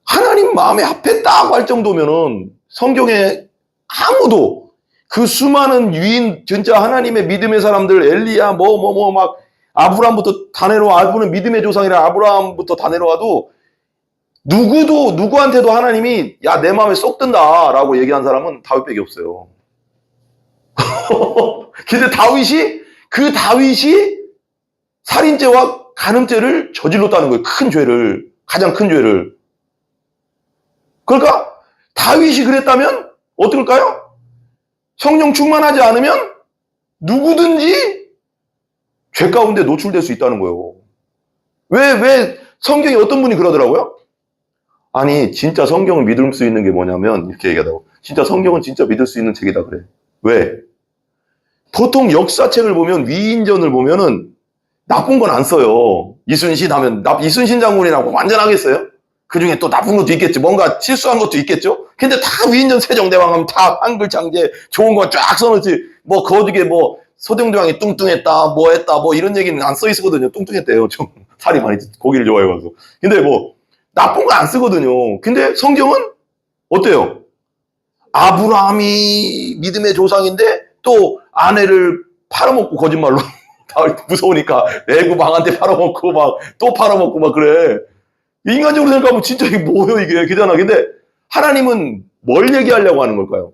하나님 마음에 합했다고 할 정도면은 성경에 아무도 그 수많은 유인 진짜 하나님의 믿음의 사람들 엘리야 막 아브라함부터 다 내려와 아브라함은 믿음의 조상이라 아브라함부터 다 내려와도 누구한테도 하나님이 야 내 마음에 쏙 든다라고 얘기한 사람은 다윗밖에 없어요. 근데 다윗이 살인죄와 간음죄를 저질렀다는 거예요. 큰 죄를, 가장 큰 죄를. 그러니까 다윗이 그랬다면 어떨까요? 성령 충만하지 않으면 누구든지 죄 가운데 노출될 수 있다는 거예요. 왜 성경에 어떤 분이 그러더라고요? 아니 진짜 성경을 믿을 수 있는 게 뭐냐면 이렇게 얘기하더라고. 진짜 성경은 진짜 믿을 수 있는 책이다 그래. 왜? 보통 역사책을 보면 위인전을 보면은 나쁜 건 안 써요. 이순신 하면 이순신 장군이라고 완전하겠어요? 그 중에 또 나쁜 것도 있겠죠. 뭔가 실수한 것도 있겠죠. 근데 다 위인전 세종대왕 하면 다 한글 창제 좋은 거 쫙 써놓지. 뭐 거기에 뭐 소대왕이 뚱뚱했다, 뭐 했다, 뭐 이런 얘기는 안 써 있거든요. 뚱뚱했대요. 좀 살이 많이 고기를 좋아해가지고. 근데 뭐 나쁜 거 안 쓰거든요. 근데 성경은 어때요? 아브라함이 믿음의 조상인데 또 아내를 팔아먹고 거짓말로 무서우니까 애구 방한테 팔아먹고 막 또 팔아먹고 막 그래. 인간적으로 생각하면 진짜 이게 뭐예요 이게 그잖아. 근데 하나님은 뭘 얘기하려고 하는 걸까요?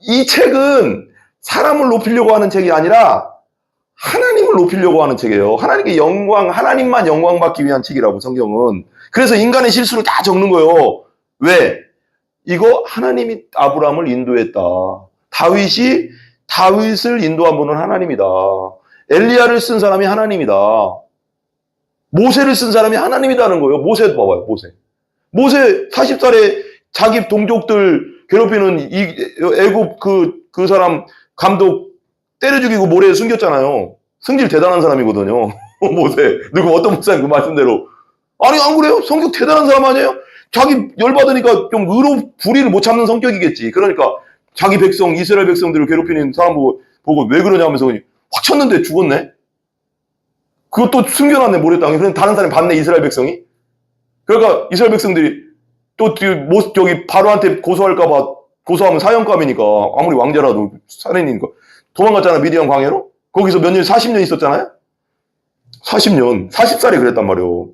이 책은 사람을 높이려고 하는 책이 아니라 하나님을 높이려고 하는 책이에요. 하나님만 영광 받기 위한 책이라고 성경은. 그래서 인간의 실수를 다 적는 거예요. 왜? 이거 하나님이 아브라함을 인도했다. 다윗을 인도한 분은 하나님이다. 엘리야를 쓴 사람이 하나님이다. 모세를 쓴 사람이 하나님이다는 거예요. 모세도 봐봐요, 모세. 모세 40살에 자기 동족들 괴롭히는 이 애굽 그 사람 감독 때려 죽이고 모래에 숨겼잖아요. 성질 대단한 사람이거든요. 모세. 누구 어떤 목사님 그 말씀대로. 아니, 안 그래요? 성격 대단한 사람 아니에요? 자기 열받으니까 좀 불의를 못 참는 성격이겠지. 그러니까 자기 백성, 이스라엘 백성들을 괴롭히는 사람 보고 왜 그러냐면서 확 쳤는데 죽었네? 그것도 숨겨놨네, 모래땅에. 그럼 다른 사람이 봤네, 이스라엘 백성이. 그러니까 이스라엘 백성들이 또 저기 바로한테 고소할까봐 고소하면 사형감이니까 아무리 왕자라도 살인이니까 도망갔잖아, 미디안 광야로. 거기서 몇 년, 40년 있었잖아요. 40년, 40살에 그랬단 말이에요.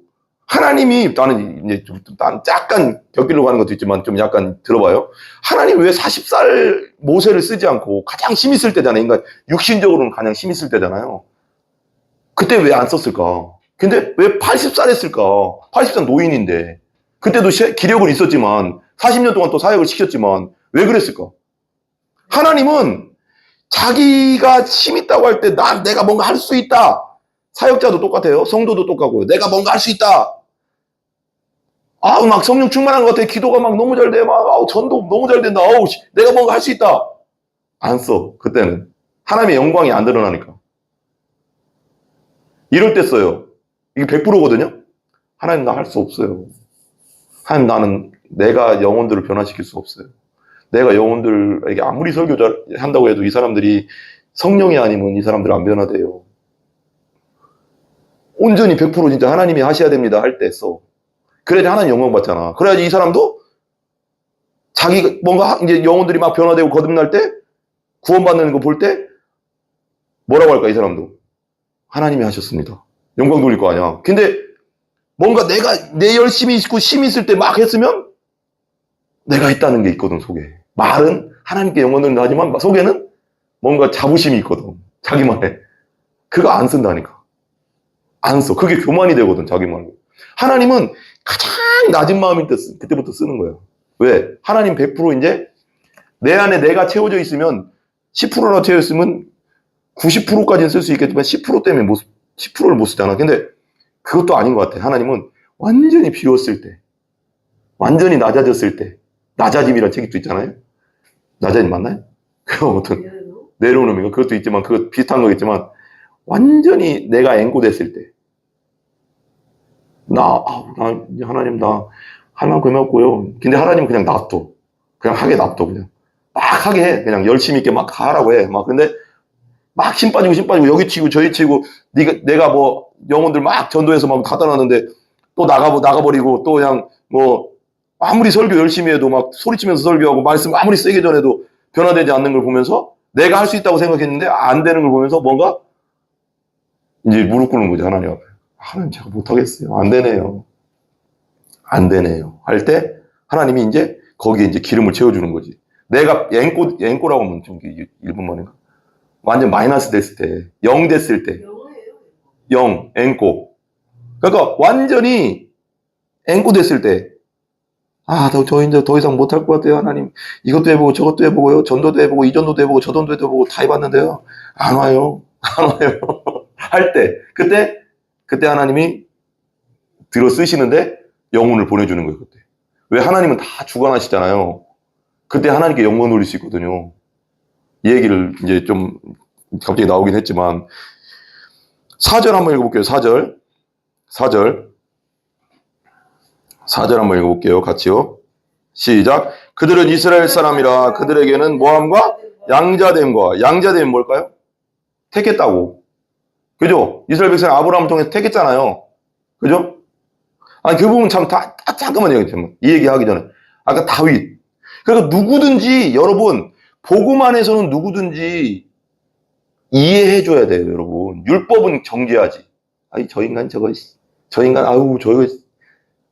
하나님이, 나는 이제 난 약간 곁길로 가는 것도 있지만 좀 약간 들어봐요. 하나님 왜 40살 모세를 쓰지 않고 가장 힘 있을 때잖아요. 인간 육신적으로는 가장 힘 있을 때잖아요. 그때 왜 안 썼을까? 근데 왜 80살 했을까? 80살 노인인데. 그때도 기력은 있었지만 40년 동안 또 사역을 시켰지만 왜 그랬을까? 하나님은 자기가 힘 있다고 할 때 내가 뭔가 할 수 있다. 사역자도 똑같아요. 성도도 똑같고요. 내가 뭔가 할 수 있다. 막 성령 충만한 것 같아. 기도가 막 너무 잘 돼. 전도 너무 잘 된다. 내가 뭔가 할 수 있다. 안 써. 그때는. 하나님의 영광이 안 드러나니까. 이럴 때 써요. 이게 100%거든요. 하나님 나 할 수 없어요. 하나님 나는 내가 영혼들을 변화시킬 수 없어요. 내가 영혼들에게 아무리 설교를 한다고 해도 이 사람들이 성령이 아니면 이 사람들 안 변화돼요. 온전히 100% 진짜 하나님이 하셔야 됩니다 할 때 써. 그래야지 하나님 영광 받잖아. 그래야지 이 사람도 자기 뭔가 이제 영혼들이 막 변화되고 거듭날 때 구원받는 거 볼 때 뭐라고 할까 이 사람도 하나님이 하셨습니다. 영광 돌릴 거 아니야. 근데 뭔가 내 열심히 있고 힘이 있을 때 막 했으면 내가 했다는 게 있거든 속에. 말은 하나님께 영광 돌린다 하지만 속에는 뭔가 자부심이 있거든. 자기만의. 그거 안 쓴다니까. 안 써. 그게 교만이 되거든 자기만. 하나님은 가장 낮은 마음일 때 그때부터 쓰는 거예요. 왜? 하나님 100% 이제 내 안에 내가 채워져 있으면 10%나 채워 있으면 90%까지는 쓸 수 있겠지만 10% 때문에 10%를 못 쓰잖아. 근데 그것도 아닌 것 같아. 하나님은 완전히 비웠을 때, 완전히 낮아졌을 때, 낮아짐이라는 책이 또 있잖아요. 낮아짐 맞나요? 그거 어떤 내려오는 의미가 그것도 있지만 그거 비슷한 거겠지만 완전히 내가 앵꼬됐을 때, 하나님 나 할 만큼 해왔고요. 근데 하나님은 그냥 놔둬. 그냥 하게 놔둬 그냥. 막 하게 해. 그냥 열심히 있게 막 하라고 해. 근데 막 힘 빠지고 여기 치고 저기 치고 내가 뭐 영혼들 막 전도해서 막 갖다 놨는데 또 나가버리고 또 그냥 뭐 아무리 설교 열심히 해도 막 소리치면서 설교하고 말씀 아무리 세게 전해도 변화되지 않는 걸 보면서 내가 할 수 있다고 생각했는데 안 되는 걸 보면서 뭔가 이제 무릎 꿇는 거지 하나님 앞에. 하나님 제가 못하겠어요. 안 되네요. 안 되네요. 할 때 하나님이 이제 거기에 이제 기름을 채워주는 거지. 내가 앵꼬라고 하면 좀 일본말인가? 완전 마이너스 됐을 때, 0 됐을 때, 0, 앵꼬. 그러니까 완전히 앵꼬 됐을 때, 저 이제 더 이상 못할 것 같아요, 하나님. 이것도 해보고 저것도 해보고요. 전도도 해보고 이 전도도 해보고 저 전도도 해보고 다 해봤는데요. 안 와요. 안 와요. 할 때, 그때 하나님이 들어 쓰시는데 영혼을 보내주는 거예요, 그때. 왜 하나님은 다 주관하시잖아요. 그때 하나님께 영광 돌릴 수 있거든요. 이 얘기를 이제 좀 갑자기 나오긴 했지만 4절 한번 읽어볼게요. 4절 한번 읽어볼게요. 같이요. 시작. 그들은 이스라엘 사람이라 그들에게는 모함과 양자됨이 뭘까요? 택했다고. 그죠? 이스라엘 백성은 아브라함을 통해서 택했잖아요. 그죠? 그 부분 잠깐만요. 이 얘기 하기 전에. 아까 다윗. 그러니까 누구든지 여러분 복음 안에서는 누구든지 이해해줘야 돼요, 여러분. 율법은 정죄하지. 저 인간 저거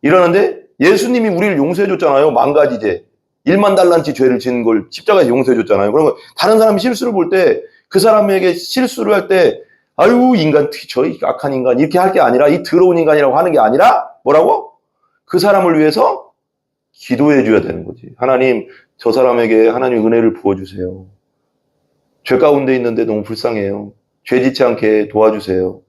이러는데 예수님이 우리를 용서해줬잖아요. 10,000가지 죄. 10,000,000달란치 죄를 지은 걸 십자가에 용서해줬잖아요. 그러면 다른 사람이 실수를 볼 때 그 사람에게 실수를 할 때 인간, 저 악한 인간 이렇게 할 게 아니라 이 더러운 인간이라고 하는 게 아니라 뭐라고? 그 사람을 위해서 기도해줘야 되는 거지. 하나님, 저 사람에게 하나님 은혜를 부어주세요. 죄 가운데 있는데 너무 불쌍해요. 죄 짓지 않게 도와주세요.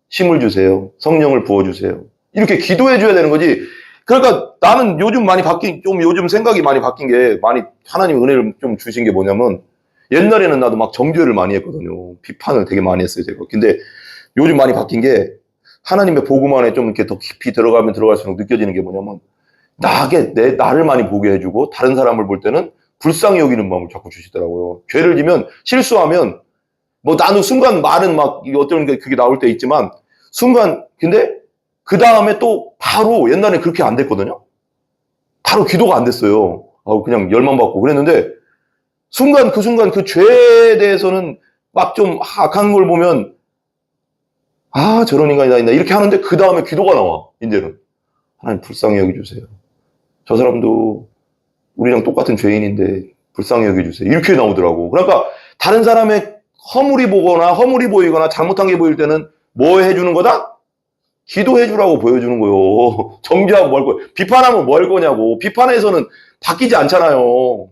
힘을 주세요. 성령을 부어주세요. 이렇게 기도해줘야 되는 거지. 그러니까 나는 요즘 많이 요즘 생각이 많이 바뀐 게, 하나님 은혜를 좀 주신 게 뭐냐면, 옛날에는 나도 막 정죄를 많이 했거든요. 비판을 되게 많이 했어요, 제가. 근데 요즘 많이 바뀐 게, 하나님의 복음 안에 좀 이렇게 더 깊이 들어가면 들어갈수록 느껴지는 게 뭐냐면, 나를 많이 보게 해주고, 다른 사람을 볼 때는 불쌍히 여기는 마음을 자꾸 주시더라고요. 죄를 지면, 실수하면, 뭐 나는 순간 말은 막, 어떤 게 그게 나올 때 있지만, 근데, 그 다음에 또 바로 옛날에 그렇게 안 됐거든요. 바로 기도가 안 됐어요. 그냥 열만 받고 그랬는데 그 순간 그 죄에 대해서는 막 좀 악한 걸 보면 저런 인간이 다 있나 이렇게 하는데 그 다음에 기도가 나와. 이제는 하나님 불쌍히 여겨주세요. 저 사람도 우리랑 똑같은 죄인인데 불쌍히 여겨주세요. 이렇게 나오더라고. 그러니까 다른 사람의 허물이 보이거나 잘못한 게 보일 때는 뭐 해주는 거다? 기도해주라고 보여주는 거요. 정죄하고 뭐 할 거예요? 비판하면 뭐 할 거냐고. 비판에서는 바뀌지 않잖아요.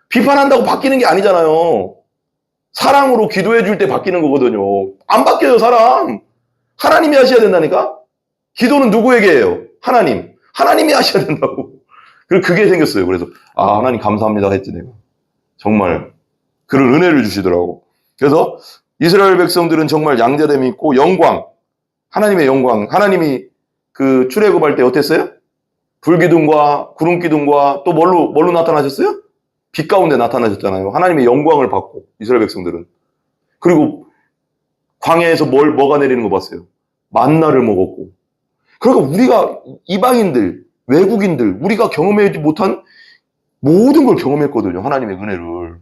비판한다고 바뀌는 게 아니잖아요. 사랑으로 기도해줄 때 바뀌는 거거든요. 안 바뀌어요, 사람. 하나님이 하셔야 된다니까? 기도는 누구에게 해요? 하나님이 하셔야 된다고. 그게 생겼어요. 그래서, 하나님 감사합니다 했지, 내가. 정말, 그런 은혜를 주시더라고. 그래서, 이스라엘 백성들은 정말 양자됨이 있고, 하나님의 영광, 하나님이 그 출애굽할 때 어땠어요? 불기둥과 구름기둥과 또 뭘로 나타나셨어요? 빛 가운데 나타나셨잖아요. 하나님의 영광을 받고 이스라엘 백성들은. 그리고 광야에서 뭐가 내리는 거 봤어요? 만나를 먹었고. 그러니까 우리가 이방인들, 외국인들, 우리가 경험하지 못한 모든 걸 경험했거든요. 하나님의 은혜를.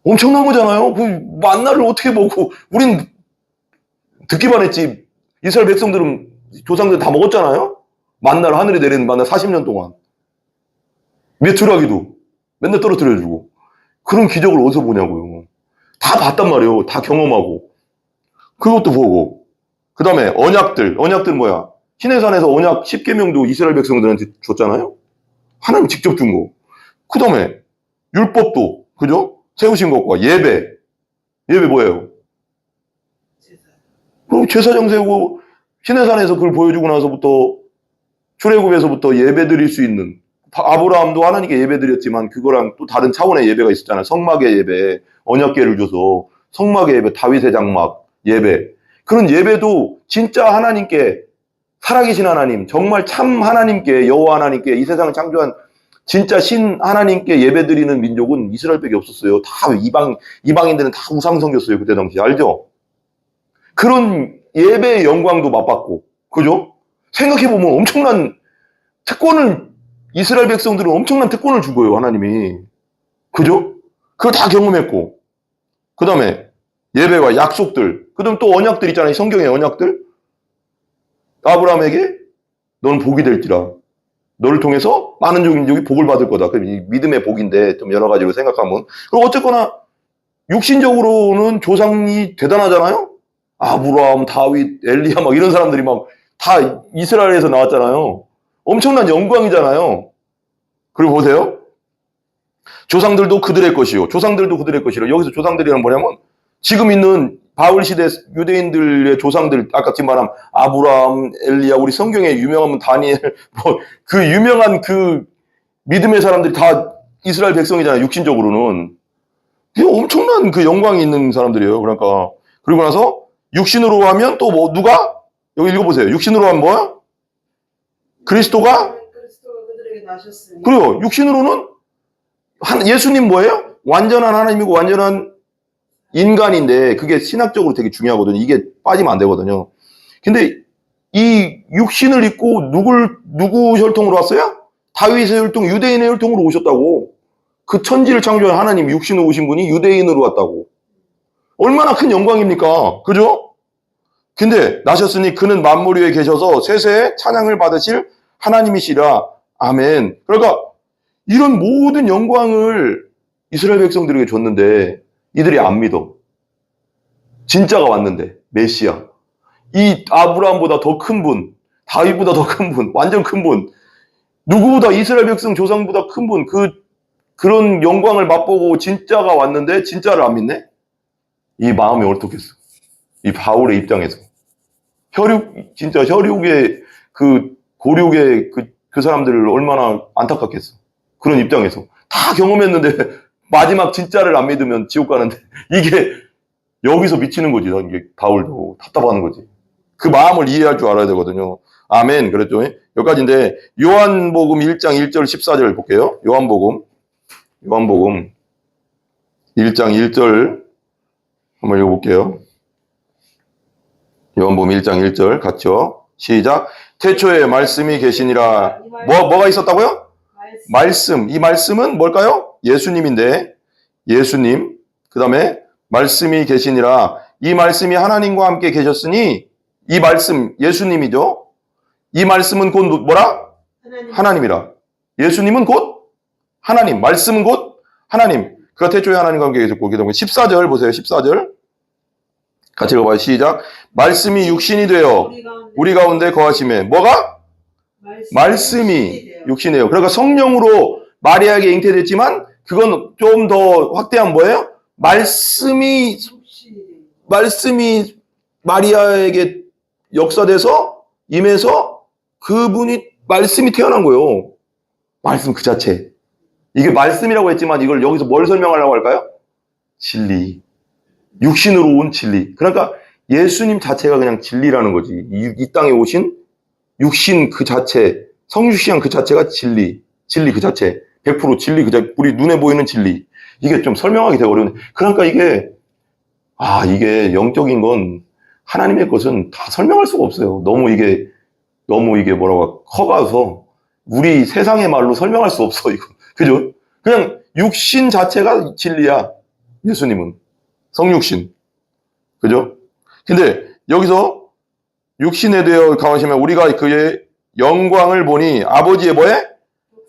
엄청난 거잖아요. 그 만나를 어떻게 먹고 우린 듣기만 했지. 이스라엘 백성들은 조상들 다 먹었잖아요. 만나를 하늘에 내리는 만나 40년 동안. 메추라기도 맨날 떨어뜨려주고. 그런 기적을 어디서 보냐고요. 다 봤단 말이에요. 다 경험하고. 그것도 보고. 그 다음에 언약들 뭐야? 시내산에서 언약 10계명도 이스라엘 백성들한테 줬잖아요. 하나님 직접 준 거. 그 다음에 율법도 그죠? 세우신 것과 예배 뭐예요? 그리고 제사장 세우고 시내산에서 그걸 보여주고 나서부터 출애굽에서부터 예배 드릴 수 있는, 아브라함도 하나님께 예배 드렸지만 그거랑 또 다른 차원의 예배가 있었잖아요. 성막의 예배, 언약궤를 줘서 성막의 예배, 다윗의 장막 예배. 그런 예배도 진짜 하나님께, 살아계신 하나님, 정말 참 하나님께, 여호와 하나님께, 이 세상을 창조한 진짜 신 하나님께 예배 드리는 민족은 이스라엘밖에 없었어요. 다 이방인들은 다 우상 섬겼어요. 그때 당시 알죠? 그런 예배의 영광도 맛봤고, 그죠? 생각해보면 엄청난 특권을, 이스라엘 백성들은 엄청난 특권을 준 거예요, 하나님이. 그죠? 그걸 다 경험했고, 그 다음에 예배와 약속들, 그 다음 또 언약들 있잖아요, 성경의 언약들. 아브라함에게 너는 복이 될지라. 너를 통해서 많은 민족이 복을 받을 거다. 그 믿음의 복인데, 좀 여러 가지로 생각하면. 그리고 어쨌거나, 육신적으로는 조상이 대단하잖아요? 아브라함, 다윗, 엘리야 막 이런 사람들이 막 다 이스라엘에서 나왔잖아요. 엄청난 영광이잖아요. 그리고 보세요. 조상들도 그들의 것이요. 여기서 조상들이란 뭐냐면 지금 있는 바울 시대 유대인들의 조상들, 아까 지금 말한 아브라함, 엘리야, 우리 성경에 유명한 다니엘, 그 유명한 그 믿음의 사람들이 다 이스라엘 백성이잖아요. 육신적으로는. 엄청난 그 영광이 있는 사람들이에요. 그러니까. 그리고 나서 육신으로 하면 또 누가? 여기 읽어보세요. 육신으로 하면 뭐야? 그리스도가 그들에게 나셨으니. 그래요. 육신으로는 예수님 뭐예요? 완전한 하나님이고 완전한 인간인데 그게 신학적으로 되게 중요하거든요. 이게 빠지면 안 되거든요. 근데 이 육신을 입고 누구 혈통으로 왔어요? 다윗의 혈통, 유대인의 혈통으로 오셨다고. 그 천지를 창조한 하나님 육신으로 오신 분이 유대인으로 왔다고. 얼마나 큰 영광입니까? 그죠? 근데 나셨으니 그는 만물 위에 계셔서 세세에 찬양을 받으실 하나님이시라. 아멘. 그러니까 이런 모든 영광을 이스라엘 백성들에게 줬는데 이들이 안 믿어. 진짜가 왔는데 메시아. 이 아브라함보다 더 큰 분, 다윗보다 더 큰 분, 완전 큰 분, 누구보다 이스라엘 백성 조상보다 큰 분, 그런 영광을 맛보고 진짜가 왔는데 진짜를 안 믿네? 이 마음이 어떻겠어? 이 바울의 입장에서. 진짜 혈육의 그 고륙의 그 사람들을 얼마나 안타깝겠어. 그런 입장에서. 다 경험했는데 마지막 진짜를 안 믿으면 지옥 가는데 이게 여기서 미치는 거지. 이게 바울도 답답하는 거지. 그 마음을 이해할 줄 알아야 되거든요. 아멘. 그랬죠. 여기까지인데 요한복음 1장 1절 14절 볼게요. 요한복음 1장 1절 한번 읽어볼게요. 요한복음 1장 1절 같이요. 시작. 태초에 말씀이 계시니라. 뭐가 있었다고요? 말씀. 이 말씀은 뭘까요? 예수님인데 예수님. 그 다음에 말씀이 계시니라. 이 말씀이 하나님과 함께 계셨으니 이 말씀 예수님이죠. 이 말씀은 곧 뭐라? 하나님이라. 예수님은 곧 하나님. 말씀은 곧 하나님. 그가 태초에 하나님과 함께 계셨고 14절 보세요. 14절 같이 읽어봐요. 시작. 말씀이 육신이 되어 우리 가운데 거하심에 뭐가? 말씀이 육신이에요. 그러니까 성령으로 마리아에게 잉태됐지만 그건 좀 더 확대한 뭐예요? 말씀이 마리아에게 역사돼서 임해서 그분이 말씀이 태어난 거예요. 말씀 그 자체. 이게 말씀이라고 했지만 이걸 여기서 뭘 설명하려고 할까요? 진리. 육신으로 온 진리. 그러니까 예수님 자체가 그냥 진리라는 거지. 이 땅에 오신 육신 그 자체, 성육신한 그 자체가 진리. 진리 그 자체. 100% 진리 그 자체. 우리 눈에 보이는 진리. 이게 좀 설명하기 되게 어려운데. 그러니까 이게 영적인 건 하나님의 것은 다 설명할 수가 없어요. 너무 이게 뭐라고 커가서 우리 세상의 말로 설명할 수 없어, 이거. 그죠? 그냥 육신 자체가 진리야. 예수님은. 성육신. 그죠? 근데 여기서 육신에 대해 강하시면 우리가 그의 영광을 보니 아버지의 뭐에?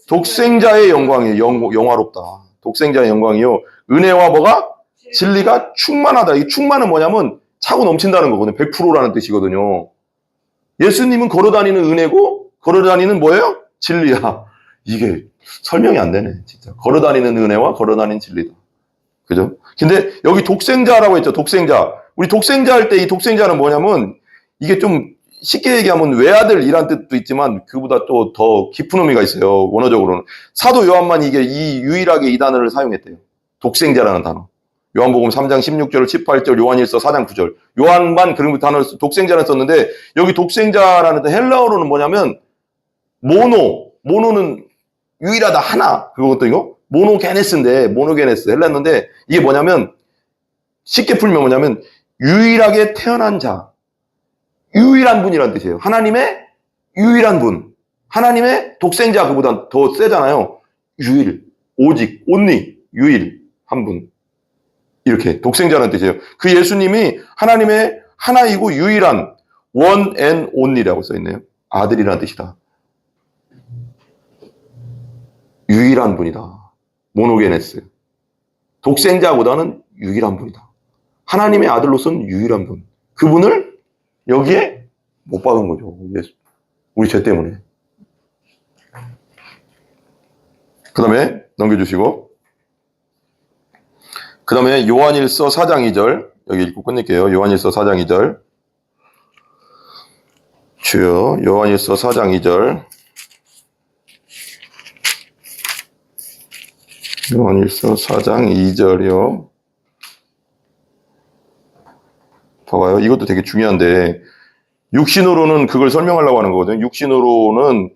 독생자의 영광이에요. 영화롭다. 독생자의 영광이요. 은혜와 뭐가? 진리가 충만하다. 이 충만은 뭐냐면 차고 넘친다는 거거든요. 100%라는 뜻이거든요. 예수님은 걸어다니는 은혜고 걸어다니는 뭐예요? 진리야. 이게 설명이 안 되네. 진짜. 걸어다니는 은혜와 걸어다니는 진리다. 그죠? 근데 여기 독생자라고 했죠. 독생자. 우리 독생자 할 때 이 독생자는 뭐냐면 이게 좀 쉽게 얘기하면 외아들이란 뜻도 있지만 그보다 또 더 깊은 의미가 있어요. 원어적으로는. 사도 요한만 유일하게 이 단어를 사용했대요. 독생자라는 단어. 요한복음 3장 16절, 18절, 요한일서 4장 9절. 요한만 그런 단어를 독생자를 썼는데 여기 독생자라는 헬라어로는 뭐냐면 모노는 유일하다 하나. 그것도 이거 모노게네스인데 모노게네스 헬라어인데 이게 뭐냐면 쉽게 풀면 뭐냐면 유일하게 태어난 자. 유일한 분이라는 뜻이에요. 하나님의 유일한 분. 하나님의 독생자 그보다 더 세잖아요. 유일, 오직, 온리, 유일, 한 분. 이렇게 독생자라는 뜻이에요. 그 예수님이 하나님의 하나이고 유일한 one and only라고 써있네요. 아들이라는 뜻이다. 유일한 분이다. 모노게네스. 독생자보다는 유일한 분이다. 하나님의 아들로서는 유일한 분. 그분을 여기에 못 박은 거죠. 예수. 우리 죄 때문에. 그 다음에 넘겨주시고 그 다음에 요한일서 4장 2절 여기 읽고 끝낼게요. 요한일서 4장 2절 주여 요한일서 4장 2절 요한일서 4장 2절이요. 봐봐요. 이것도 되게 중요한데 육신으로는 그걸 설명하려고 하는 거거든요. 육신으로는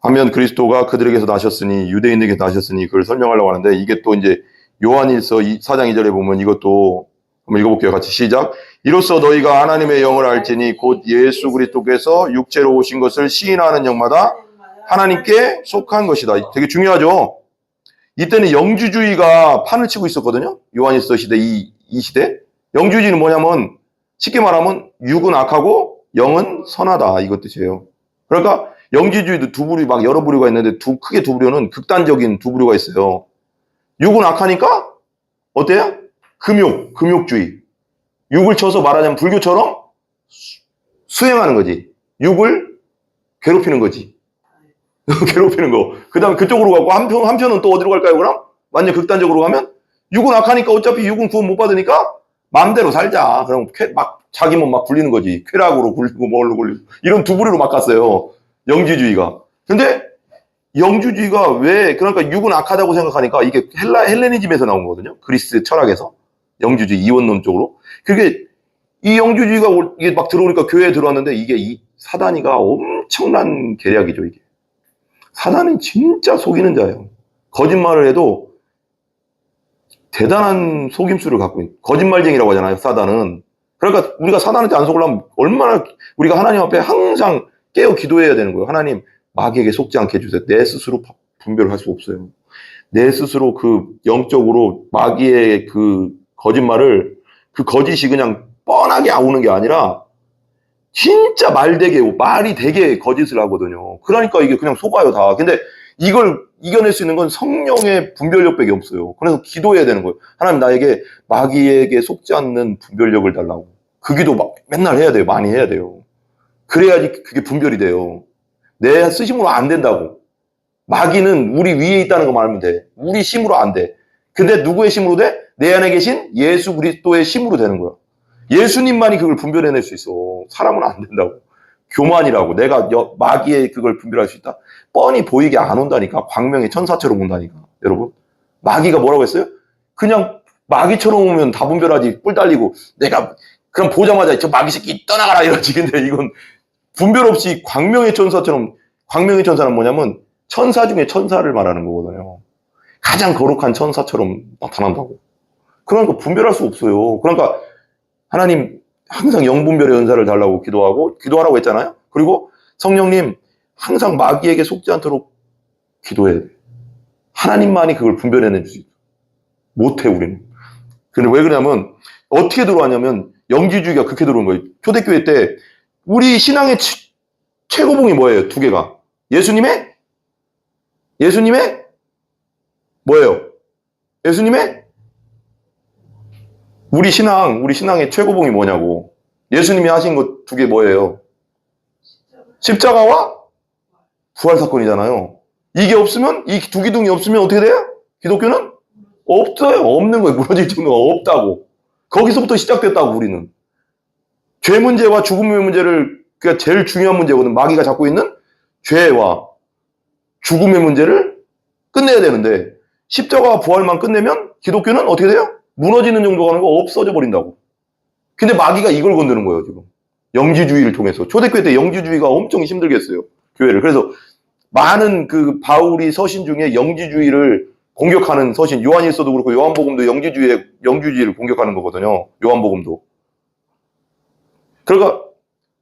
하면 그리스도가 그들에게서 나셨으니 유대인에게서 나셨으니 그걸 설명하려고 하는데 이게 또 이제 요한일서 4장 2절에 보면 이것도 한번 읽어볼게요. 같이 시작. 이로써 너희가 하나님의 영을 알지니 곧 예수 그리스도께서 육체로 오신 것을 시인하는 영마다 하나님께 속한 것이다. 되게 중요하죠. 이때는 영주주의가 판을 치고 있었거든요. 요한일서 시대 이 시대. 영주주의는 뭐냐면 쉽게 말하면 육은 악하고 영은 선하다 이것 뜻이에요. 그러니까 영주주의도 두 부류 막 여러 부류가 있는데 크게 두 부류는 극단적인 두 부류가 있어요. 육은 악하니까 어때요? 금욕주의. 육을 쳐서 말하자면 불교처럼 수행하는 거지. 육을 괴롭히는 거지. 괴롭히는 거. 그 다음에 그쪽으로 가고 한편은 또 어디로 갈까요 그럼? 완전 극단적으로 가면 육은 악하니까 어차피 육은 구원 못 받으니까 마음대로 살자. 그럼 막 자기 몸 막 굴리는 거지. 쾌락으로 굴리고 뭘로 굴리고 이런 두 부류로 막 갔어요. 영주주의가. 근데 영주주의가 왜, 그러니까 육은 악하다고 생각하니까 이게 헬레니즘에서 나온 거거든요. 그리스 철학에서. 영주주의, 이원론 쪽으로. 그게, 이 영주주의가 이게 막 들어오니까 교회에 들어왔는데 이게 이 사단이가 엄청난 계략이죠, 이게. 사단은 진짜 속이는 자예요. 거짓말을 해도 대단한 속임수를 갖고 있는, 거짓말쟁이라고 하잖아요, 사단은. 그러니까 우리가 사단한테 안 속으려면 얼마나 우리가 하나님 앞에 항상 깨어 기도해야 되는 거예요. 하나님, 마귀에게 속지 않게 해주세요. 내 스스로 분별을 할 수 없어요. 내 스스로 그 영적으로 마귀의 그 거짓말을, 그 거짓이 그냥 뻔하게 아우는 게 아니라 진짜 말이 되게 거짓을 하거든요. 그러니까 이게 그냥 속아요, 다. 근데 이걸 이겨낼 수 있는 건 성령의 분별력밖에 없어요. 그래서 기도해야 되는 거예요. 하나님, 나에게 마귀에게 속지 않는 분별력을 달라고. 그 기도 막 맨날 해야 돼요. 많이 해야 돼요. 그래야지 그게 분별이 돼요. 내 스심으로 안 된다고. 마귀는 우리 위에 있다는 거 말하면 돼. 우리 힘으로 안 돼. 근데 누구의 힘으로 돼? 내 안에 계신 예수 그리스도의 힘으로 되는 거야. 예수님만이 그걸 분별해낼 수 있어. 사람은 안 된다고. 교만이라고. 내가 마귀의 그걸 분별할 수 있다. 뻔히 보이게 안 온다니까. 광명의 천사처럼 온다니까. 여러분. 마귀가 뭐라고 했어요? 그냥 마귀처럼 오면 다 분별하지. 뿔 달리고 내가 그럼 보자마자 저 마귀 새끼 떠나가라 이러지. 근데 이건 분별 없이 광명의 천사처럼. 광명의 천사는 뭐냐면 천사 중에 천사를 말하는 거거든요. 가장 거룩한 천사처럼 나타난다고. 그러니까 분별할 수 없어요. 그러니까 하나님 항상 영분별의 은사를 달라고 기도하라고 했잖아요. 그리고 성령님 항상 마귀에게 속지 않도록 기도해야 돼. 하나님만이 그걸 분별해내 주지. 못해, 우리는. 근데 왜 그러냐면 어떻게 들어왔냐면 영지주의가 그렇게 들어온 거예요. 초대교회 때 우리 신앙의 최고봉이 뭐예요? 두 개가. 예수님의 뭐예요? 예수님의 우리 신앙의 최고봉이 뭐냐고. 예수님이 하신 것 두 개 뭐예요? 십자가와 부활 사건이잖아요. 이게 없으면, 이 두 기둥이 없으면 어떻게 돼요? 기독교는? 없어요. 없는 거예요. 무너질 정도가 없다고. 거기서부터 시작됐다고, 우리는. 죄 문제와 죽음의 문제를, 그러니까 제일 중요한 문제거든. 마귀가 잡고 있는 죄와 죽음의 문제를 끝내야 되는데, 십자가와 부활만 끝내면 기독교는 어떻게 돼요? 무너지는 정도가 아니고 없어져 버린다고. 근데 마귀가 이걸 건드는 거예요, 지금. 영지주의를 통해서. 초대교회 때 영지주의가 엄청 힘들게 했어요, 교회를. 그래서 많은 그 바울이 서신 중에 영지주의를 공격하는 서신, 요한일서도 그렇고 요한복음도 영지주의를 공격하는 거거든요. 요한복음도. 그러니까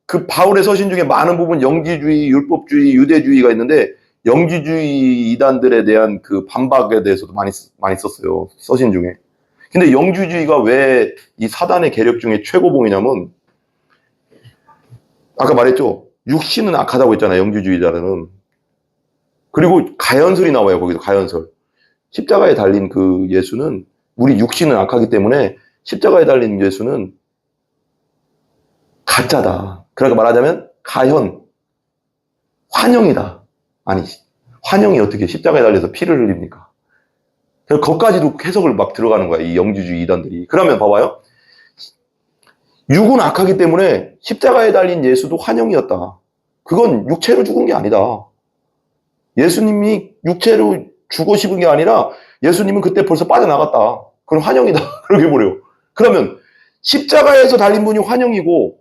그 바울의 서신 중에 많은 부분 영지주의, 율법주의, 유대주의가 있는데 영지주의 이단들에 대한 그 반박에 대해서도 많이 썼어요, 서신 중에. 근데 영주주의가 왜 이 사단의 계력 중에 최고봉이냐면, 아까 말했죠. 육신은 악하다고 했잖아요, 영주주의자들은. 그리고 가연설이 나와요, 거기서 가연설. 십자가에 달린 그 예수는, 우리 육신은 악하기 때문에 십자가에 달린 예수는 가짜다. 그러니까 말하자면 환영이다. 아니, 환영이 어떻게 십자가에 달려서 피를 흘립니까? 거기까지도 해석을 막 들어가는 거야, 이 영주주의 이단들이. 그러면 봐봐요. 육은 악하기 때문에 십자가에 달린 예수도 환영이었다. 그건 육체로 죽은 게 아니다. 예수님이 육체로 죽어 싶은 게 아니라 예수님은 그때 벌써 빠져나갔다. 그럼 환영이다. 그렇게 보래요. 그러면 십자가에서 달린 분이 환영이고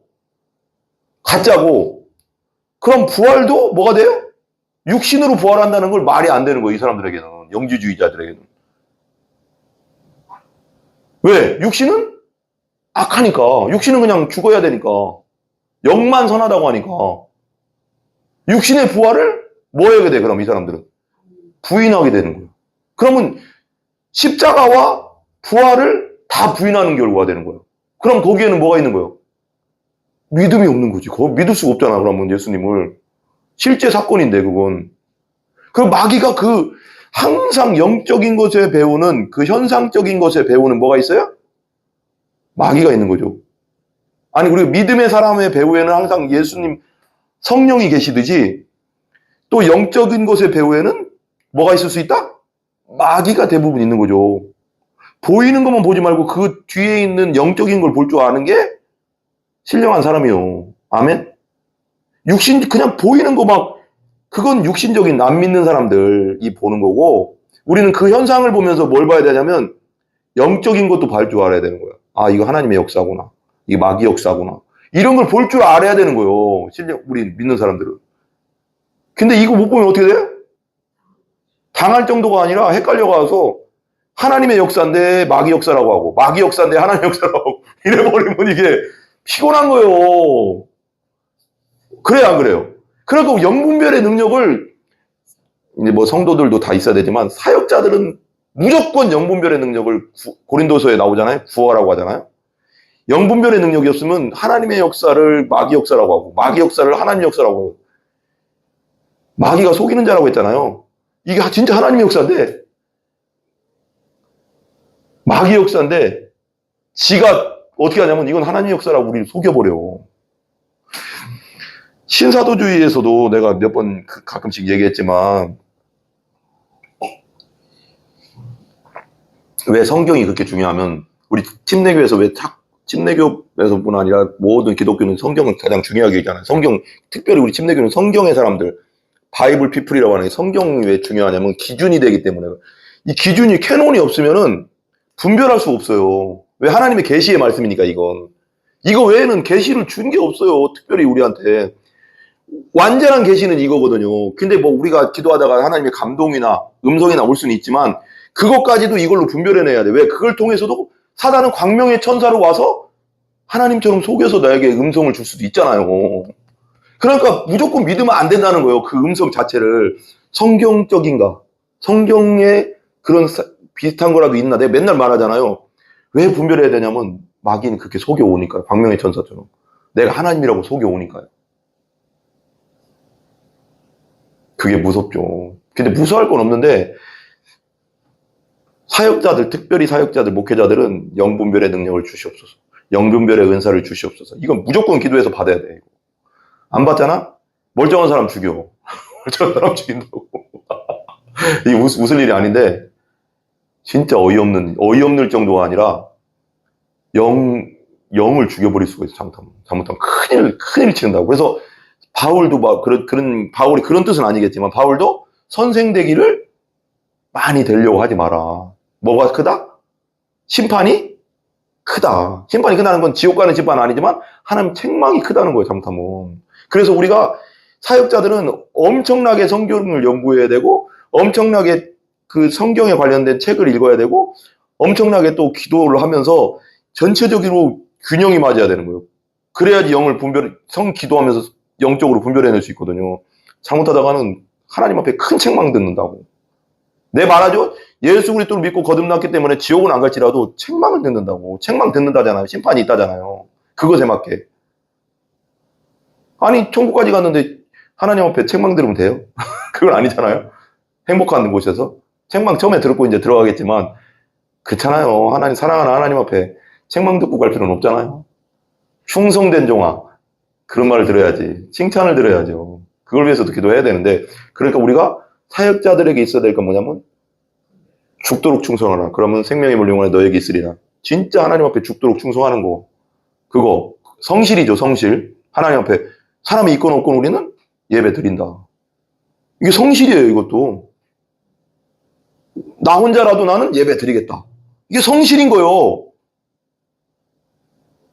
가짜고, 그럼 부활도 뭐가 돼요? 육신으로 부활한다는 걸 말이 안 되는 거예요, 이 사람들에게는. 영지주의자들에게는. 왜? 육신은 악하니까. 육신은 그냥 죽어야 되니까. 영만 선하다고 하니까. 육신의 부활을 뭐 하게 돼, 그럼 이 사람들은? 부인하게 되는 거예요. 그러면 십자가와 부활을 다 부인하는 결과가 되는 거예요. 그럼 거기에는 뭐가 있는 거예요? 믿음이 없는 거지. 그거 믿을 수가 없잖아, 그러면 예수님을. 실제 사건인데, 그건. 그 마귀가 항상 영적인 것에 배우는, 그 현상적인 것에 배우는 뭐가 있어요? 마귀가 있는 거죠. 아니, 그리고 믿음의 사람의 배후에는 항상 예수님, 성령이 계시듯이, 또 영적인 것의 배후에는 뭐가 있을 수 있다? 마귀가 대부분 있는 거죠. 보이는 것만 보지 말고 그 뒤에 있는 영적인 걸 볼 줄 아는 게 신령한 사람이요. 아멘? 육신, 그냥 보이는 거 막 그건 육신적인 안 믿는 사람들이 보는 거고, 우리는 그 현상을 보면서 뭘 봐야 되냐면 영적인 것도 볼 줄 알아야 되는 거야. 아, 이거 하나님의 역사구나. 이게 마귀 역사구나. 이런 걸 볼 줄 알아야 되는 거예요. 실제 우리 믿는 사람들은. 근데 이거 못 보면 어떻게 돼? 당할 정도가 아니라 헷갈려가서 하나님의 역사인데 마귀 역사라고 하고, 마귀 역사인데 하나님 역사라고 하고, 이래버리면 이게 피곤한 거예요. 그래요, 안 그래요? 그러니까 영분별의 능력을, 이제 뭐 성도들도 다 있어야 되지만, 사역자들은 무조건 영분별의 능력을, 고린도서에 나오잖아요. 구하라고 하잖아요. 영분별의 능력이 없으면 하나님의 역사를 마귀 역사라고 하고, 마귀 역사를 하나님 역사라고 하고, 마귀가 속이는 자라고 했잖아요. 이게 진짜 하나님의 역사인데, 마귀 역사인데, 지가 어떻게 하냐면 이건 하나님의 역사라고 우리를 속여버려. 신사도주의에서도 내가 몇 번 가끔씩 얘기했지만, 왜 성경이 그렇게 중요하면, 우리 침례교에서 왜 침례교에서뿐 아니라 모든 기독교는 성경을 가장 중요하게 얘기하잖아요. 성경, 특별히 우리 침례교는 성경의 사람들, 바이블 피플이라고 하는 게 성경이 왜 중요하냐면 기준이 되기 때문에. 이 기준이 캐논이 없으면은 분별할 수 없어요. 왜? 하나님의 계시의 말씀이니까 이건. 이거 외에는 계시를 준 게 없어요. 특별히 우리한테. 완전한 계시는 이거거든요. 근데 뭐 우리가 기도하다가 하나님의 감동이나 음성이나 올 수는 있지만 그것까지도 이걸로 분별해내야 돼. 왜? 그걸 통해서도 사단은 광명의 천사로 와서 하나님처럼 속여서 나에게 음성을 줄 수도 있잖아요. 그러니까 무조건 믿으면 안 된다는 거예요. 그 음성 자체를. 성경적인가? 성경에 그런 비슷한 거라도 있나? 내가 맨날 말하잖아요. 왜 분별해야 되냐면 마귀는 그렇게 속여오니까요. 광명의 천사처럼. 내가 하나님이라고 속여오니까요. 그게 무섭죠. 근데 무서워할 건 없는데 사역자들, 특별히 사역자들, 목회자들은 영분별의 능력을 주시옵소서. 영분별의 은사를 주시옵소서. 이건 무조건 기도해서 받아야 돼. 안 받잖아? 멀쩡한 사람 죽여. 멀쩡한 사람 죽인다고. 이게 웃을 일이 아닌데 진짜 어이없는 정도가 아니라 영을 죽여버릴 수가 있어. 잘못하면 큰일 치는다고. 그래서 바울도 바울이 그런 뜻은 아니겠지만 바울도 선생 되기를 많이 되려고 하지 마라. 뭐가 크다? 심판이 크다. 심판이 크다는 건 지옥 가는 심판은 아니지만 하나님 책망이 크다는 거예요. 잘못하면. 그래서 우리가 사역자들은 엄청나게 성경을 연구해야 되고 엄청나게 그 성경에 관련된 책을 읽어야 되고 엄청나게 또 기도를 하면서 전체적으로 균형이 맞아야 되는 거예요. 그래야지 기도하면서 영적으로 분별해낼 수 있거든요. 잘못하다가는 하나님 앞에 큰 책망 듣는다고. 내 말하죠? 예수 그리스도를 믿고 거듭났기 때문에 지옥은 안 갈지라도 책망을 듣는다고. 책망 듣는다잖아요. 심판이 있다잖아요. 그것에 맞게. 아니 천국까지 갔는데 하나님 앞에 책망 들으면 돼요? 그건 아니잖아요. 행복한 곳에서. 책망 처음에 들었고 이제 들어가겠지만 그렇잖아요. 사랑하는 하나님 앞에 책망 듣고 갈 필요는 없잖아요. 충성된 종아. 그런 말을 들어야지. 칭찬을 들어야죠. 그걸 위해서도 기도해야 되는데, 그러니까 우리가 사역자들에게 있어야 될 건 뭐냐면 죽도록 충성하라. 그러면 생명의 물 영원에 너에게 있으리라. 진짜 하나님 앞에 죽도록 충성하는 거. 그거 성실이죠. 성실. 하나님 앞에 사람이 있건 없건 우리는 예배 드린다. 이게 성실이에요. 이것도. 나 혼자라도 나는 예배 드리겠다. 이게 성실인 거예요.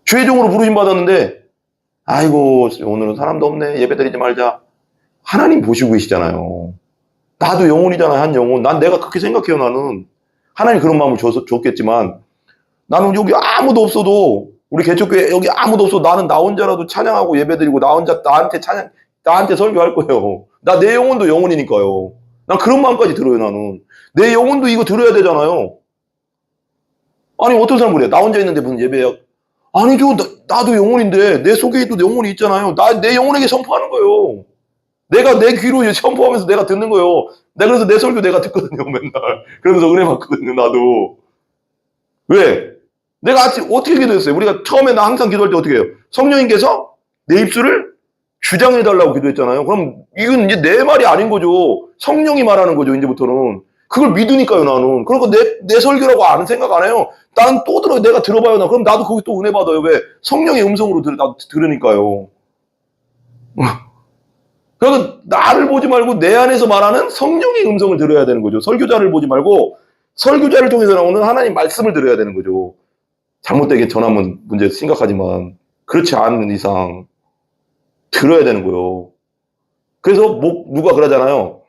죄종으로 부르심 받았는데 아이고 오늘은 사람도 없네. 예배 드리지 말자. 하나님 보시고 계시잖아요. 나도 영혼이잖아요. 한 영혼. 내가 그렇게 생각해요. 나는. 하나님 그런 마음을 줬겠지만 나는 여기 아무도 없어도 우리 개척교회 여기 아무도 없어도 나는 나 혼자라도 찬양하고 예배 드리고 나 혼자 나한테 설교할 거예요. 내 영혼도 영혼이니까요. 난 그런 마음까지 들어요. 나는. 내 영혼도 이거 들어야 되잖아요. 아니 어떤 사람 그래. 나 혼자 있는데 무슨 예배야. 아니죠. 나도 영혼인데 내 속에도 영혼이 있잖아요. 내 영혼에게 선포하는 거예요. 내가 내 귀로 선포하면서 내가 듣는 거예요. 그래서 내 설교 내가 듣거든요. 맨날. 그러면서 은혜 받거든요. 나도. 왜? 내가 어떻게 기도했어요? 우리가 처음에 나 항상 기도할 때 어떻게 해요? 성령님께서 내 입술을 주장해달라고 기도했잖아요. 그럼 이건 이제 내 말이 아닌 거죠. 성령이 말하는 거죠. 이제부터는. 그걸 믿으니까요, 나는. 그러니까 내 설교라고 아는 생각 안 해요. 나는 또 내가 들어봐요, 나. 그럼 나도 거기 또 은혜 받아요. 왜? 성령의 음성으로 나도 들으니까요. 그러니까 나를 보지 말고 내 안에서 말하는 성령의 음성을 들어야 되는 거죠. 설교자를 보지 말고 설교자를 통해서 나오는 하나님 말씀을 들어야 되는 거죠. 잘못되게 전하면 문제 심각하지만 그렇지 않은 이상 들어야 되는 거예요. 그래서 누가 그러잖아요.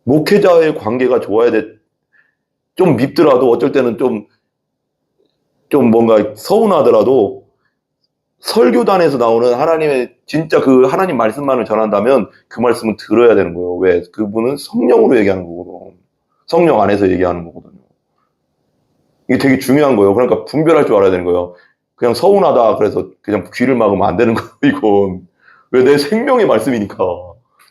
목회자의 관계가 좋아야 돼. 좀 밉더라도 어쩔 때는 좀 뭔가 서운하더라도 설교단에서 나오는 하나님의 진짜 그 하나님 말씀만을 전한다면 그 말씀은 들어야 되는 거예요. 왜? 그분은 성령으로 얘기하는 거거든요. 성령 안에서 얘기하는 거거든요. 이게 되게 중요한 거예요. 그러니까 분별할 줄 알아야 되는 거예요. 그냥 서운하다 그래서 그냥 귀를 막으면 안 되는 거예요. 이건. 왜? 내 생명의 말씀이니까.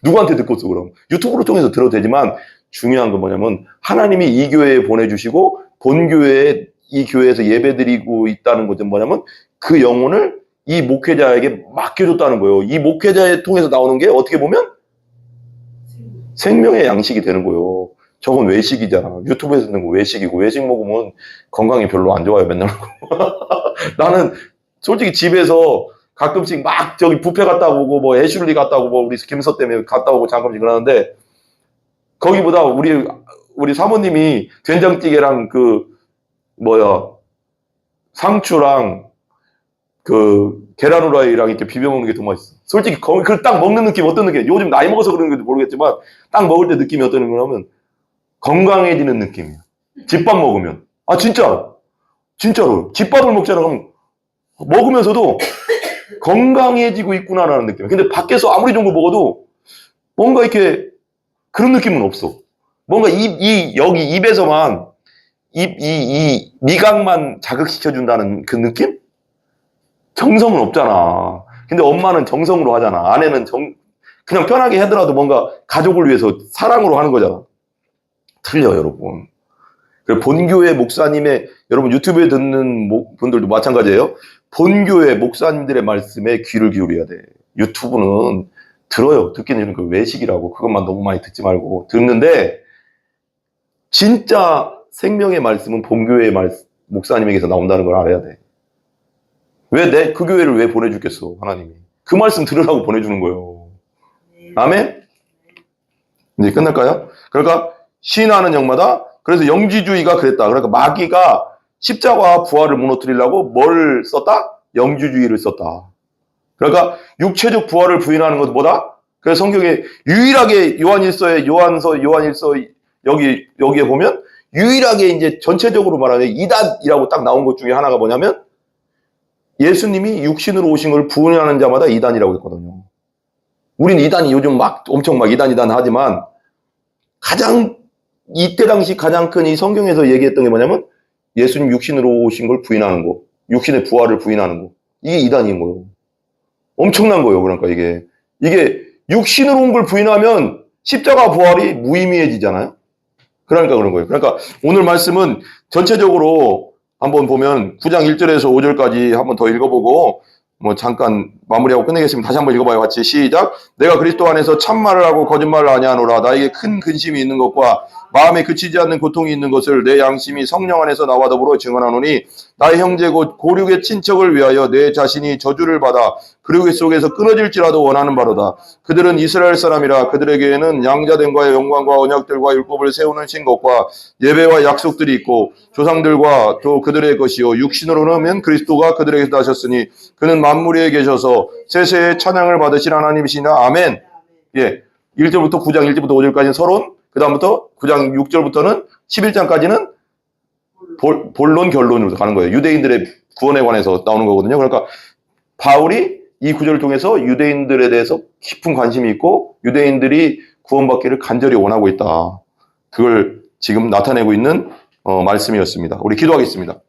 누구한테 듣겠어 그럼. 유튜브로 통해서 들어도 되지만 중요한 건 뭐냐면 하나님이 이 교회에 보내주시고 본 교회에 이 교회에서 예배드리고 있다는 것은 뭐냐면 그 영혼을 이 목회자에게 맡겨줬다는 거예요. 이 목회자에 통해서 나오는 게 어떻게 보면 생명의 양식이 되는 거예요. 저건 외식이잖아. 유튜브에서 듣는 거 외식이고 외식 먹으면 건강이 별로 안 좋아요. 맨날. 나는 솔직히 집에서 가끔씩 막 저기 뷔페 갔다 오고 뭐 애슐리 갔다 오고 뭐 우리 김서 때문에 갔다 오고 잠깐씩 그러는데 거기보다 우리 사모님이 된장찌개랑 상추랑 계란 후라이랑 이렇게 비벼 먹는 게 더 맛있어. 솔직히 그 딱 먹는 느낌 어떤 느낌? 요즘 나이 먹어서 그런 건지 모르겠지만 딱 먹을 때 느낌이 어떤 거냐면 건강해지는 느낌이야. 집밥 먹으면. 아 진짜로 집밥을 먹잖아. 그럼 먹으면서도 건강해지고 있구나라는 느낌. 근데 밖에서 아무리 좋은 거 먹어도 뭔가 이렇게 그런 느낌은 없어. 뭔가 여기 입에서만 이 미각만 자극시켜준다는 그 느낌? 정성은 없잖아. 근데 엄마는 정성으로 하잖아. 아내는 그냥 편하게 하더라도 뭔가 가족을 위해서 사랑으로 하는 거잖아. 틀려, 여러분. 본교회 목사님의, 여러분 유튜브에 듣는 분들도 마찬가지예요. 본교회 목사님들의 말씀에 귀를 기울여야 돼. 유튜브는 들어요. 듣기는 그 외식이라고. 그것만 너무 많이 듣지 말고. 듣는데, 진짜 생명의 말씀은 본교회 목사님에게서 나온다는 걸 알아야 돼. 왜 그 교회를 왜 보내주겠어, 하나님이. 그 말씀 들으라고 보내주는 거예요. 아멘? 이제 끝날까요? 그러니까, 신하는 영마다, 그래서 영지주의가 그랬다. 그러니까 마귀가 십자가와 부활을 무너뜨리려고 뭘 썼다? 영지주의를 썼다. 그러니까 육체적 부활을 부인하는 것은 뭐다? 그래서 성경에 유일하게 요한일서 여기에 보면 유일하게 이제 전체적으로 말하면 이단이라고 딱 나온 것 중에 하나가 뭐냐면 예수님이 육신으로 오신 걸 부인하는 자마다 이단이라고 했거든요. 우린 이단이 요즘 엄청 이단 하지만 이때 당시 가장 큰 이 성경에서 얘기했던 게 뭐냐면 예수님 육신으로 오신 걸 부인하는 거, 육신의 부활을 부인하는 거. 이게 이단인 거예요. 엄청난 거예요. 그러니까 이게 육신으로 온 걸 부인하면 십자가 부활이 무의미해지잖아요. 그러니까 그런 거예요. 그러니까 오늘 말씀은 전체적으로 한번 보면 9장 1절에서 5절까지 한번 더 읽어보고 뭐 잠깐 마무리하고 끝내겠습니다. 다시 한번 읽어봐요. 같이 시작. 내가 그리스도 안에서 참말을 하고 거짓말을 아니하노라. 나에게 큰 근심이 있는 것과 마음에 그치지 않는 고통이 있는 것을 내 양심이 성령 안에서 나와 더불어 증언하노니 나의 형제 곧 고륙의 친척을 위하여 내 자신이 저주를 받아 그륙의 속에서 끊어질지라도 원하는 바로다. 그들은 이스라엘 사람이라. 그들에게는 양자됨과의 영광과 언약들과 율법을 세우는 신것과 예배와 약속들이 있고 조상들과 또 그들의 것이요 육신으로는 그리스도가 그들에게서 나셨으니 그는 만물 위에 계셔서 세세의 찬양을 받으신 하나님이시나. 아멘. 예, 1절부터 9장 1절부터 5절까지는 서론, 그 다음부터 9장 6절부터는 11장까지는 본론 결론으로 가는 거예요. 유대인들의 구원에 관해서 나오는 거거든요. 그러니까 바울이 이 구절을 통해서 유대인들에 대해서 깊은 관심이 있고 유대인들이 구원받기를 간절히 원하고 있다. 그걸 지금 나타내고 있는 말씀이었습니다. 우리 기도하겠습니다.